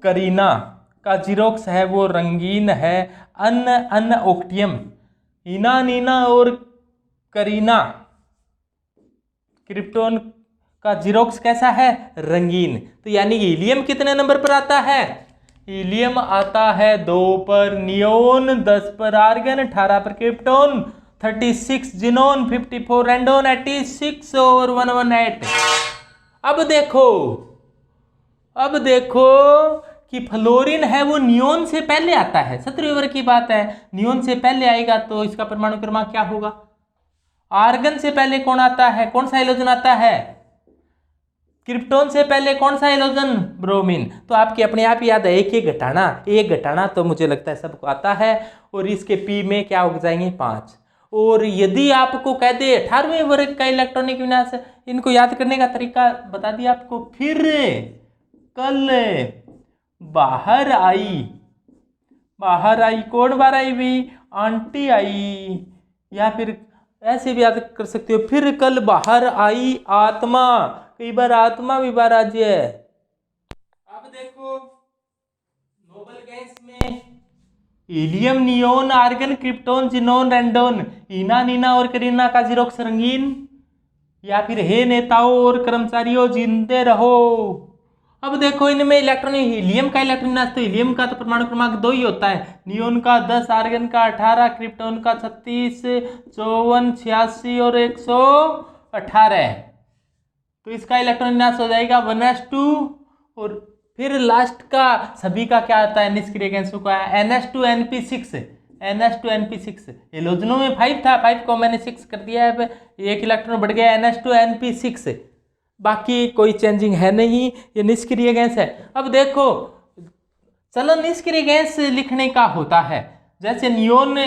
करीना का जीरोक्स है वो रंगीन है, अन ओक्टियम। इना, नीना और करीना क्रिप्टोन का जीरोक्स कैसा है, रंगीन। तो यानी कि हीलियम कितने नंबर पर आता है, हीलियम आता है 2 पर नियोन, 10 पर आर्गन, 18 पर क्रिप्टोन, 36 जिनोन, 54 एंडोन, 86 और 118। अब देखो कि फ्लोरीन है वो नियोन से पहले आता है। 17वें वर्ग की बात है, नियोन से पहले आएगा तो इसका परमाणु क्रमांक क्या होगा। आर्गन से पहले कौन आता है, कौन सा हाइड्रोजन आता है, क्रिप्टोन से पहले कौन सा हाइड्रोजन, ब्रोमीन। तो आपकी अपने आप याद है एक घटाना तो मुझे लगता है सबको आता है। और इसके पी में क्या उग जाएंगे 5। और यदि आपको कह दे 18वें वर्ग का इलेक्ट्रॉनिक विन्यास, इनको याद करने का तरीका बता दिया आपको। फिर कल बाहर आई कौन बाहर आई भी, आंटी आई, या फिर ऐसे भी याद कर सकते हो, फिर कल बाहर आई आत्मा, कई बार आत्मा भी बाहर आ जाए। अब देखो नोबल गैस में helium, neon, argon, krypton, xenon, radon, इना, नीना और करीना का जीरोक्स रंगीन। या फिर हे नेताओं और कर्मचारियों जिंदे रहो। अब देखो इनमें इलेक्ट्रॉन, हीलियम का इलेक्ट्रॉन विन्यास, तो हीलियम का तो परमाणु क्रमांक 2 ही होता है, नियोन का 10, आर्गन का 18, क्रिप्टोन का 36, 54, 86 और 118। तो इसका इलेक्ट्रॉन विन्यास हो जाएगा 1s2। और फिर लास्ट का सभी का क्या आता है, निष्क्रिय गैसों का NH2NP6। NH2NP6 हेलोजनों में 5 था, 5 को मैंने 6 कर दिया है, एक इलेक्ट्रॉन बढ़ गया NH2NP6। बाकी कोई चेंजिंग है नहीं, ये निष्क्रिय गैस है। अब देखो चलो निष्क्रिय गैस लिखने का होता है, जैसे नियोन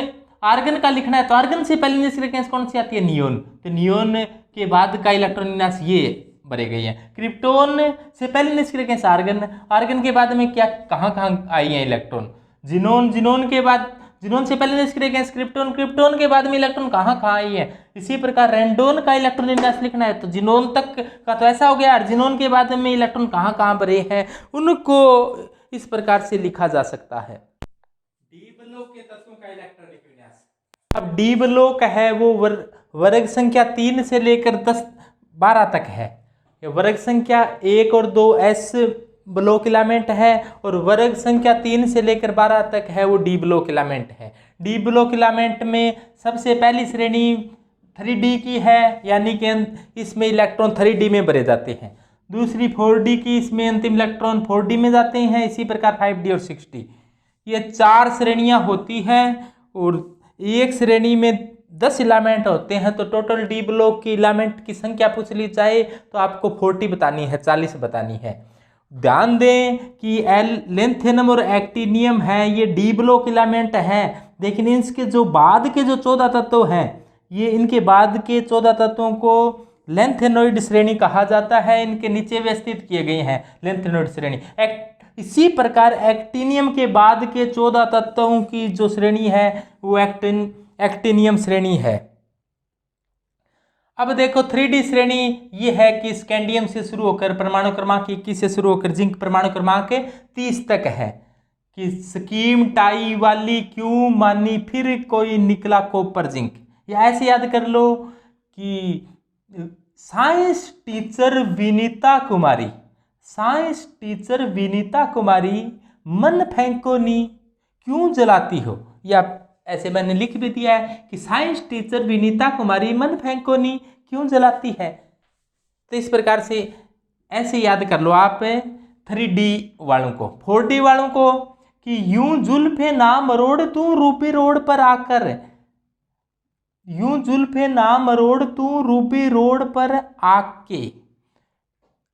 आर्गन का लिखना है तो आर्गन से पहले निष्क्रिय गैस कौन सी आती है, नियोन। तो नियोन के बाद का इलेक्ट्रॉन विन्यास ये भरे गई है। क्रिप्टोन से पहले निष्क्रिय गैस आर्गन, आर्गन के बाद में क्या कहाँ आई है इलेक्ट्रॉन, जिनोन, जिनोन के बाद, जिनोन से पहले निष्क्रिय गैस क्रिप्टोन, क्रिप्टोन के बाद में इलेक्ट्रॉन कहाँ आई है। इसी प्रकार रेंडोन का इलेक्ट्रॉन विन्यास लिखना है तो जिनोन तक का तो ऐसा हो गया, जिनोन के बाद में इलेक्ट्रॉन कहाँ भरे हैं उनको इस प्रकार से लिखा जा सकता है। डी ब्लॉक के तत्वों का इलेक्ट्रॉनिक विन्यास। अब डी ब्लॉक है वो वर्ग संख्या 3 से लेकर 12 तक है। वर्ग संख्या 1 और 2 एस ब्लॉक इलामेंट है, और वर्ग संख्या 3 से लेकर 12 तक है वो डी ब्लॉक इलामेंट है। डी ब्लॉक इलामेंट में सबसे पहली श्रेणी 3D की है, यानी कि इसमें इलेक्ट्रॉन 3D में भरे जाते हैं। दूसरी 4D की, इसमें अंतिम इलेक्ट्रॉन 4D में जाते हैं। इसी प्रकार 5D और 6D, ये 4 श्रेणियां होती हैं। और एक श्रेणी में 10 इलामेंट होते हैं। तो टोटल डी ब्लॉक की इलामेंट की संख्या पूछ ली जाए तो आपको 40 बतानी है, 40 बतानी है। ध्यान दें कि लेंथेनम और एक्टिनियम है ये डी ब्लॉक इलामेंट है, लेकिन इसके जो बाद के जो 14 तत्व हैं, ये इनके बाद के 14 तत्वों को लेंथेनोइड श्रेणी कहा जाता है। इनके नीचे व्यवस्थित किए गए हैं लेंथेनोइड श्रेणी। इसी प्रकार एक्टिनियम के बाद के 14 तत्वों की जो श्रेणी है वो एक्टिनियम श्रेणी है। अब देखो 3D श्रेणी ये है कि स्कैंडियम से शुरू होकर परमाणु क्रमांक 21 से शुरू होकर जिंक परमाणु क्रमांक 30 तक है। कि स्कीम टाई वाली क्यों मानी, फिर कोई निकला कॉपर जिंक। या ऐसे याद कर लो कि साइंस टीचर विनीता कुमारी मन फेंको नी क्यों जलाती हो। या ऐसे मैंने लिख भी दिया है कि साइंस टीचर विनीता कुमारी मन फेंको नी क्यों जलाती है। तो इस प्रकार से ऐसे याद कर लो आप 3D वालों को। 4D वालों को कि यूं जुल्फे ना मरोड़ तू रूपी रोड पर आकर, यूं जुल्फे ना मरोड़ तू रूपी रोड पर आके।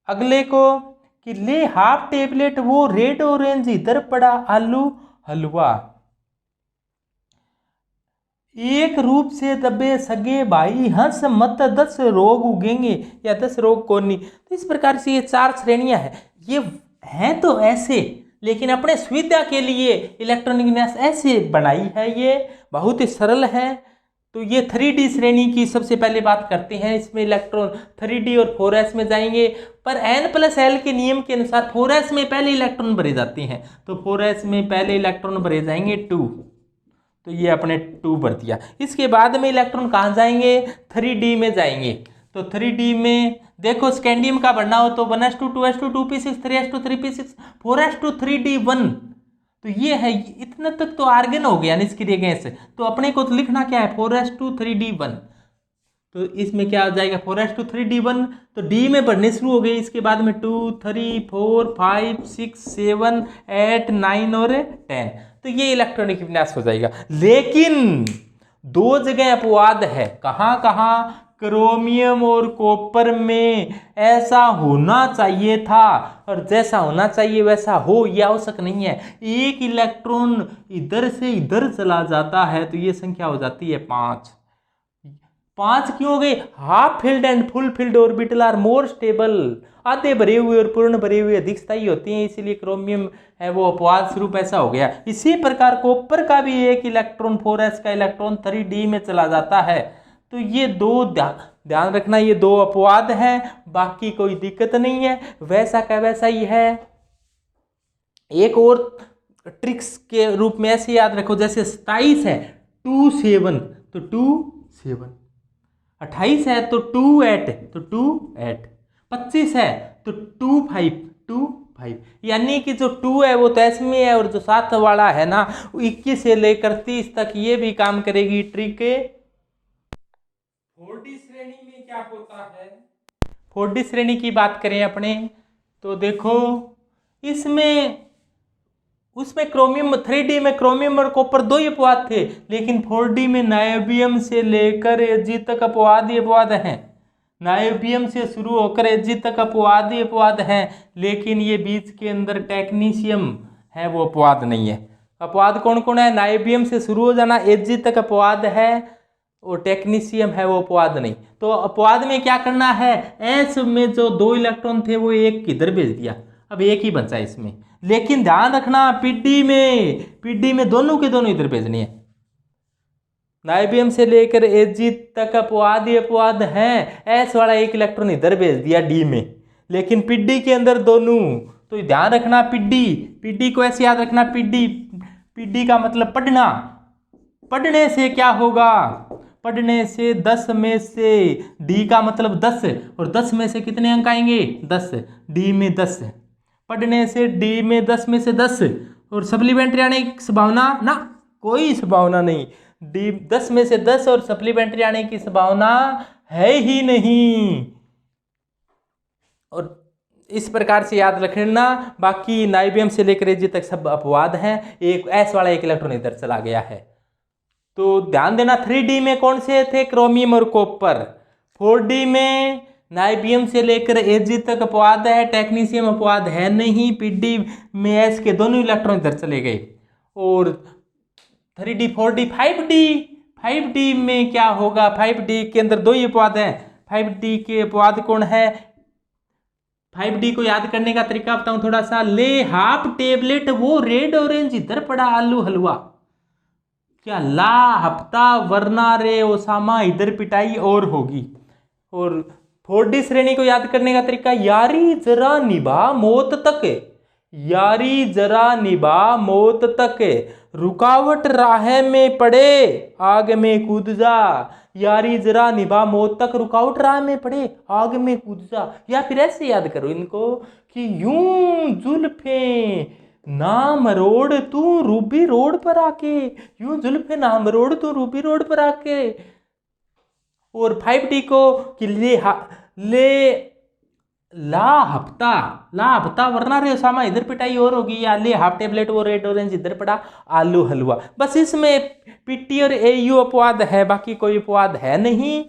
अगले को कि ले हाफ टेबलेट वो रेड ऑरेंज इधर पड़ा आलू हलवा। एक रूप से दबे सगे भाई हंस मत 10 रोग उगेंगे या 10 रोग कोनी। तो इस प्रकार से ये 4 श्रेणियां हैं। ये हैं तो ऐसे, लेकिन अपने सुविधा के लिए इलेक्ट्रॉनिक विन्यास ऐसे बनाई है, ये बहुत ही सरल है। तो ये 3D श्रेणी की सबसे पहले बात करते हैं। इसमें इलेक्ट्रॉन 3D और 4s में जाएंगे, पर n+l के नियम के अनुसार 4s में पहले इलेक्ट्रॉन भरे जाते हैं। तो 4s में पहले इलेक्ट्रॉन भरे जाएंगे 2, तो ये अपने 2 भर दिया। इसके बाद में इलेक्ट्रॉन कहाँ जाएंगे, 3D में जाएंगे। तो 3D में देखो स्कैंडियम का भरना हो तो 1s2 2s2 2p6 3s2 3p6 4s2 3d1। तो ये है, इतना तक तो आर्गन हो गया निष्क्रिय गैस। तो अपने को तो लिखना क्या है, 4s2 3d1। तो इसमें क्या हो जाएगा 4s2 3d1। तो डी में बढ़ने शुरू हो गए। इसके बाद में 2 3 4 5 6 7 8 9 और 10। तो ये इलेक्ट्रॉनिक विन्यास हो जाएगा। लेकिन 2 जगह अपवाद है। कहाँ कहाँ, क्रोमियम और कॉपर में ऐसा होना चाहिए था, और जैसा होना चाहिए वैसा हो, यह आवश्यक नहीं है। एक इलेक्ट्रॉन इधर से इधर चला जाता है तो ये संख्या हो जाती है 5। 5 क्यों हो गए, half filled and full filled orbital are more stable. आधे भरे हुए और पूर्ण भरे हुए अधिक स्थायी होते हैं, इसीलिए क्रोमियम है वो अपवाद स्वरूप ऐसा हो गया। इसी प्रकार कॉपर का भी एक इलेक्ट्रॉन 4s का इलेक्ट्रॉन 3d में चला जाता है। तो ये 2 ध्यान रखना, ये 2 अपवाद हैं, बाकी कोई दिक्कत नहीं है, वैसा का वैसा ही है। एक और ट्रिक्स के रूप में ऐसे याद रखो, जैसे 27 है 2 7, तो 2 7, 28 है तो 2 8, तो 2 8, 25 है तो 2 5 2 5। यानी कि जो 2 है वो तो एस में है, और जो 7 वाला है ना 21 से लेकर 30 तक ये भी काम करेगी ट्रिक। 4D श्रेणी में क्या होता है, 4D श्रेणी की बात करें अपने, तो देखो इसमें उसमें क्रोमियम 3D में क्रोमियम और कॉपर 2 ही अपवाद थे, लेकिन 4D में नायोबियम से लेकर Ag तक अपवाद ही अपवाद हैं। नायोबियम से शुरू होकर Ag तक अपवाद ही अपवाद हैं, लेकिन ये बीच के अंदर टेक्नीशियम है वो अपवाद नहीं है। अपवाद कौन कौन है, नायोबियम से शुरू हो जाना Ag तक अपवाद है, और टेक्नीशियम है वो अपवाद नहीं। तो अपवाद में क्या करना है, एस में जो 2 इलेक्ट्रॉन थे वो एक किधर भेज दिया, अब एक ही बचा इसमें। लेकिन ध्यान रखना पीडी में दोनों के दोनों इधर भेजनी है। नाइबियम से लेकर Ag तक अपवाद ही अपवाद हैं, एस वाला एक इलेक्ट्रॉन इधर भेज दिया डी में, लेकिन पीडी के अंदर दोनों। तो ध्यान रखना पीडी को ऐसे याद रखना, पीडी का मतलब पढ़ना। पढ़ने से क्या होगा, पढ़ने से 10 में से डी का मतलब 10, और 10 में से कितने अंक आएंगे 10, डी में 10। पढ़ने से डी में 10 में से 10, और सप्लीमेंट्री आने की संभावना ना, कोई संभावना नहीं। डी 10 में से 10 और सप्लीमेंट्री आने की संभावना है ही नहीं। और इस प्रकार से याद रखना। बाकी नाइबियम से लेकर Ag तक सब अपवाद हैं, एक एस वाला एक इलेक्ट्रॉन इधर चला गया है। तो ध्यान देना 3D में कौन से थे, क्रोमियम और कॉपर। 4D में नाइबियम से लेकर Ag तक अपवाद है, टेक्नीशियम अपवाद है नहीं, पीडी में एस के दोनों इलेक्ट्रॉन इधर चले गए। और 3D 4D 5D में क्या होगा, 5D के अंदर 2 ही अपवाद हैं। 5D के अपवाद कौन है, 5D को याद करने का तरीका बताऊं थोड़ा सा। ले हाफ टेबलेट वो रेड ऑरेंज इधर पड़ा आलू हलवा, क्या ला हफ्ता वरना रे ओसामा इधर पिटाई और होगी। और 4D श्रेणी को याद करने का तरीका, यारी जरा निभा मौत तक, यारी जरा निभा मौत तक, रुकावट राह में पड़े आग में कूद जा। यारी जरा निभा मौत तक, रुकावट राह में पड़े आग में कूद जा। या फिर ऐसे याद करो इनको कि यूं जुल्फे ना मरोड़ तू रूबी रोड पर आके, यूं जुल्फे ना मरोड़ तू रूबी रोड पर आके। और 5D को कि ले ला हफ्ता वरना रे ओसामा इधर पिटाई और होगी, या ले हाफ टेबलेट वो रेड ऑरेंज इधर पड़ा आलू हलवा। बस इसमें पीटी और एयू अपवाद है, बाकी कोई अपवाद है नहीं।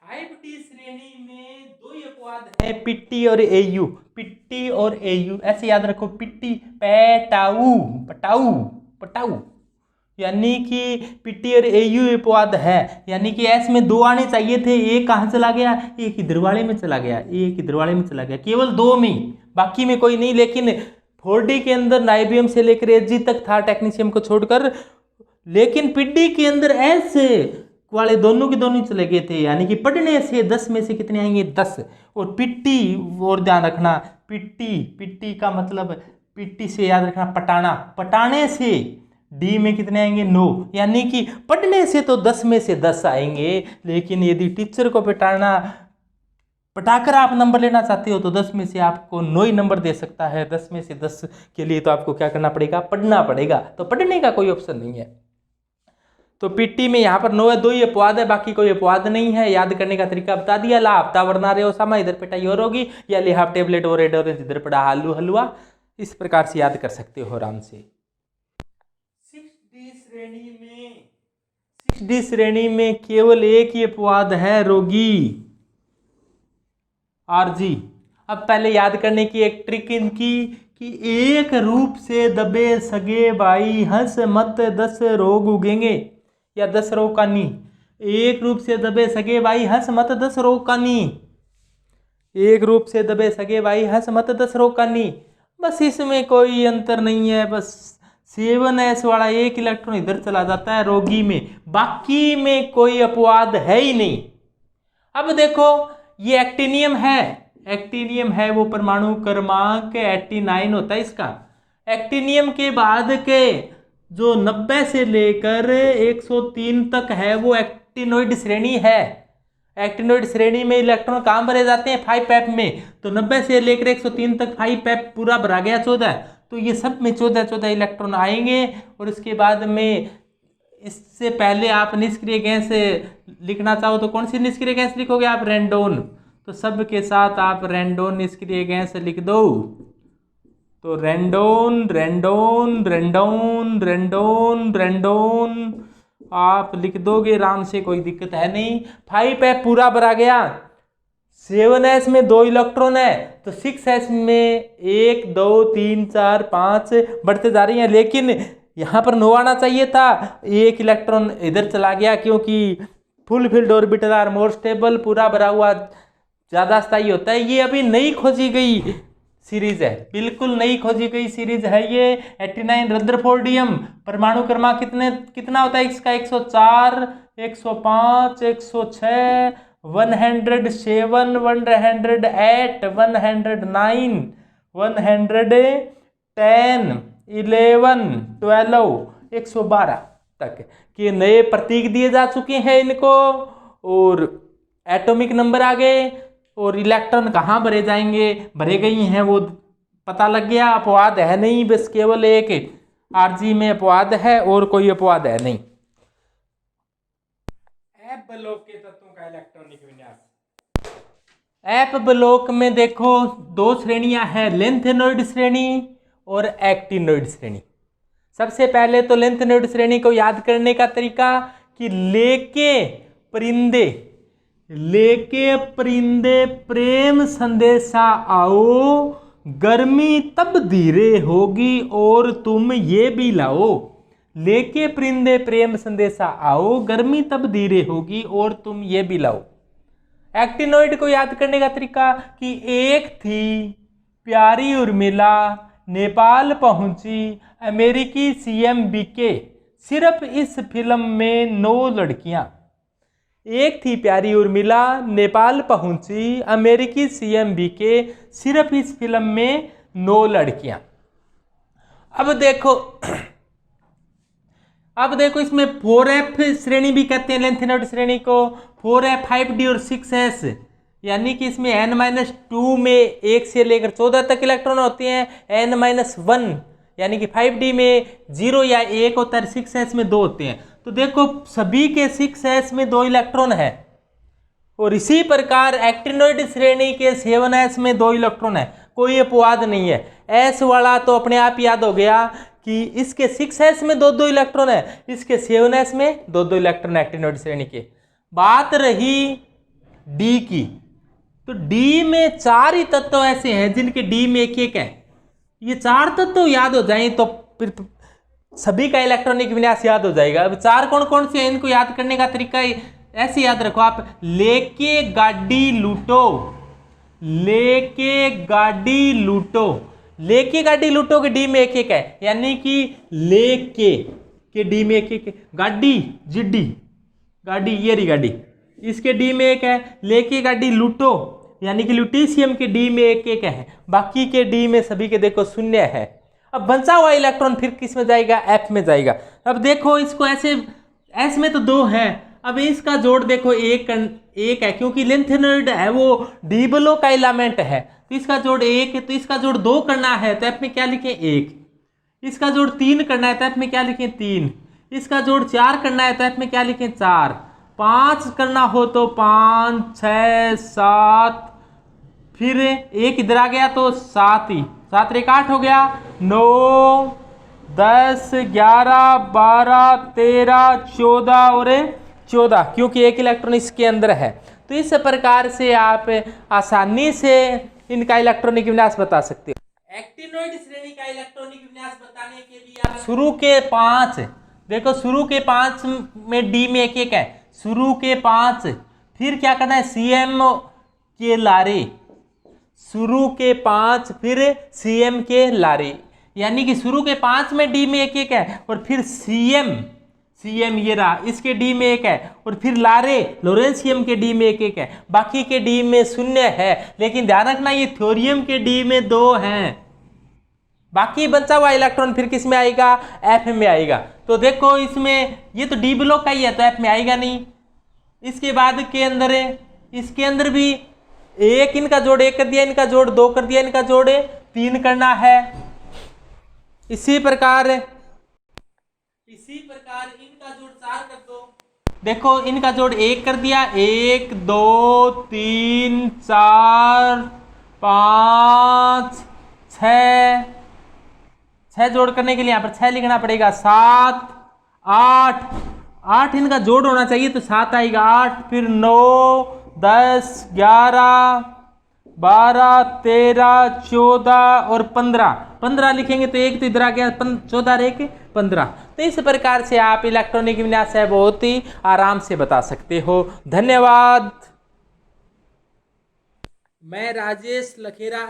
5D श्रेणी में 2 ही अपवाद है, पिट्टी और एयू। पिट्टी और एयू ऐसे याद रखो, पिट्टी पेटाऊ पटाऊ पटाऊ, यानी कि पीटी और एयू अपवाद है, यानी कि एस में 2 आने चाहिए थे, एक कहाँ चला गया, एक इधर वाले में चला गया, एक इधर वाले में चला गया, केवल 2 में, बाकी में कोई नहीं। लेकिन 4D के अंदर नाइबियम से लेकर एसजी तक था टेक्नीशियम को छोड़कर, लेकिन पीडी के अंदर एस वाले दोनों के दोनों चले गए थे, यानी कि पढ़ने से 10 में से कितने आएंगे, 10। और पिट्टी, और ध्यान रखना, पिट्टी का मतलब पिट्टी से याद रखना पटाना, पटाने से डी में कितने आएंगे, 9। यानी कि पढ़ने से तो 10 में से 10 आएंगे, लेकिन यदि टीचर को पटाकर आप नंबर लेना चाहते हो तो 10 में से आपको 9 ही नंबर दे सकता है। 10 में से 10 के लिए तो आपको क्या करना पड़ेगा, पढ़ना पड़ेगा। तो पढ़ने का कोई ऑप्शन नहीं है। तो पीटी में यहाँ पर 9 है, 2 ही अपवाद है, बाकी कोई अपवाद नहीं है। याद करने का तरीका बता दिया, ला हफ्ता वरना रे ओसामा, इधर पिटाई और होगी, या ले हाफ टेबलेट और रेड ऑरेंज, इधर पड़ा आलू हलवा। इस प्रकार से याद कर सकते हो आराम से। 6D श्रेणी में केवल एक ही अपवाद है, रोगी, आरजी। अब पहले याद करने की एक ट्रिक इनकी कि एक रूप से दबे सगे भाई हंस मत 10 रोग उगेंगे, या 10 रोग का नी। एक रूप से दबे सगे भाई हंस मत 10 रोग का नी, एक रूप से दबे सगे भाई हंस मत 10 रोग का नी। बस इसमें कोई अंतर नहीं है, बस 7s वाला एक इलेक्ट्रॉन इधर चला जाता है रोगी में, बाकी में कोई अपवाद है ही नहीं। अब देखो ये एक्टिनियम है, वो परमाणु क्रमांक 89 होता है इसका। एक्टिनियम के बाद के जो 90 से लेकर 103 तक है वो एक्टिनोइड श्रेणी है। एक्टिनोइड श्रेणी में इलेक्ट्रॉन कहाँ भरे जाते हैं, 5f में। तो 90 से लेकर 103 तक 5f पूरा भरा गया 14, तो ये सब में 14 इलेक्ट्रॉन आएंगे। और इसके बाद में इससे पहले आप निष्क्रिय गैस लिखना चाहो तो कौन सी निष्क्रिय गैस लिखोगे आप, रेंडोन। तो सब के साथ आप रेंडोन निष्क्रिय गैस लिख दो। तो रेंडोन रेंडोन रेंडोन रेंडोन रेंडोन आप लिख दोगे आराम से, कोई दिक्कत है नहीं। 5f पूरा भरा गया। 7s में 2 इलेक्ट्रॉन है, तो 6s में 1 2 3 4 5 बढ़ते जा रही हैं, लेकिन यहाँ पर 9 आना चाहिए था, एक इलेक्ट्रॉन इधर चला गया, क्योंकि full filled orbital are more stable, पूरा भरा हुआ ज़्यादा स्थायी होता है। ये अभी नई खोजी गई सीरीज है, बिल्कुल नई खोजी गई सीरीज है ये। 89 रदरफोर्डियम, परमाणु क्रमांक कितना होता है इसका, 104 105 106 107 108 109 110 11 12 112 तक के नए प्रतीक दिए जा चुके हैं इनको, और एटॉमिक नंबर आ गए, और इलेक्ट्रॉन कहाँ भरे जाएंगे, भरे गई हैं वो पता लग गया। अपवाद है नहीं, बस केवल एक आरजी में अपवाद है और कोई अपवाद है नहीं। एफ ब्लॉक के तत्वों का इलेक्ट्रॉनिक विन्यास। एफ ब्लॉक में देखो 2 श्रेणियां हैं, लेंथेनोइड श्रेणी और एक्टिनोइड श्रेणी। सबसे पहले तो लेंथेनोइड श्रेणी को याद करने का तरीका कि लेके परिंदे प्रेम संदेशा आओ, गर्मी तब धीरे होगी और तुम ये भी लाओ। लेके परिंदे प्रेम संदेशा आओ, गर्मी तब धीरे होगी और तुम ये भी लाओ। एक्टिनोइड को याद करने का तरीका कि एक थी प्यारी उर्मिला, नेपाल पहुंची अमेरिकी सीएम बीके, सिर्फ इस फिल्म में 9 लड़कियां। एक थी प्यारी उर्मिला, नेपाल पहुंची अमेरिकी सीएम बीके, सिर्फ इस फिल्म में 9 लड़कियां। अब देखो इसमें 4f श्रेणी भी कहते हैं लेंथेनोइड श्रेणी को, 4f 5d और 6s, यानी कि इसमें n-2 में 1 से लेकर 14 तक इलेक्ट्रॉन होते हैं, n-1 यानी कि 5d में 0 या 1 होता है, 6s में 2 होते हैं। तो देखो सभी के 6s में 2 इलेक्ट्रॉन है, और इसी प्रकार एक्टिनोइड श्रेणी के 7s में 2 इलेक्ट्रॉन है, कोई अपवाद नहीं है। s वाला तो अपने आप याद हो गया कि इसके 6s में 2 इलेक्ट्रॉन है, इसके 7s में 2 इलेक्ट्रॉन एक्टिनोइड श्रेणी के। बात रही d की, तो d में 4 ही तत्व ऐसे हैं जिनके d में 1-1 है। ये 4 तत्व याद हो जाएं तो फिर सभी का इलेक्ट्रॉनिक विन्यास याद हो जाएगा। अब चार कौन कौन से हैं, इनको याद करने का तरीका ऐसे याद रखो आप। लेके गाड़ी लूटो, लेके गाड़ी लूटो, लेके गाड़ी लूटो के डी में एक एक है, यानी कि लेके के डी में एक एक है। गाड़ी जिड्डी गाड़ी, ये रही गाड़ी, इसके डी में एक है। लेके गाड़ी लूटो यानी कि लुटीशियम के डी में एक एक है, बाकी के डी में सभी के देखो शून्य है। अब बचा हुआ इलेक्ट्रॉन फिर किस में जाएगा, एफ में जाएगा। अब देखो इसको ऐसे, एस में तो दो है, अब इसका जोड़ देखो एक है, क्योंकि लेंथेनॉइड है वो डी ब्लो का एलिमेंट है, तो इसका जोड़ एक है, तो इसका जोड़ दो करना है तो एफ में क्या लिखें एक। इसका जोड़ तीन करना है तो एफ में क्या लिखें तीन। इसका जोड़ चार करना है तो एफ में क्या लिखें चार। पाँच करना हो तो पाँच छः सात, फिर एक इधर आ गया तो सात ही, सात एक आठ हो गया, 9 10 11 12 13 14 और 14, क्योंकि एक इलेक्ट्रॉन इसके अंदर है। तो इस प्रकार से आप आसानी से इनका इलेक्ट्रॉनिक विन्यास बता सकते हो। एक्टिनोइड श्रेणी का इलेक्ट्रॉनिक विन्यास बताने के लिए आप शुरू के 5 देखो, शुरू के 5 में डी में एक एक है, शुरू के 5, फिर क्या करना है सीएम के लारे, शुरू के 5 फिर सीएम के लारे, यानी कि शुरू के 5 में डी में एक एक है, और फिर सीएम ये रहा, इसके डी में एक है, और फिर लारे लोरेंशियम के डी में एक एक है, बाकी के डी में शून्य है। लेकिन ध्यान रखना ये थोरियम के डी में 2 हैं। बाकी बचा हुआ इलेक्ट्रॉन फिर किस में आएगा, एफ में आएगा। तो देखो इसमें ये तो डी ब्लॉक का ही है तो एफ में आएगा नहीं। इसके बाद के अंदर है, इसके अंदर भी एक, इनका जोड़ एक कर दिया, इनका जोड़ 2 कर दिया, इनका जोड़ 3 करना है। इसी प्रकार इनका जोड़ 4 कर दो। देखो इनका जोड़ 1 कर दिया, 1 2 3 4 5 6 जोड़ करने के लिए यहाँ पर 6 लिखना पड़ेगा, 7 8 इनका जोड़ होना चाहिए तो 7 आएगा, 8 फिर 9 10 11 12 13 14 और 15 लिखेंगे तो एक तो इधर आ गया, 14 एक 15। तो इस प्रकार से आप इलेक्ट्रॉनिक विन्यास है बहुत ही आराम से बता सकते हो। धन्यवाद। मैं राजेश लखेरा।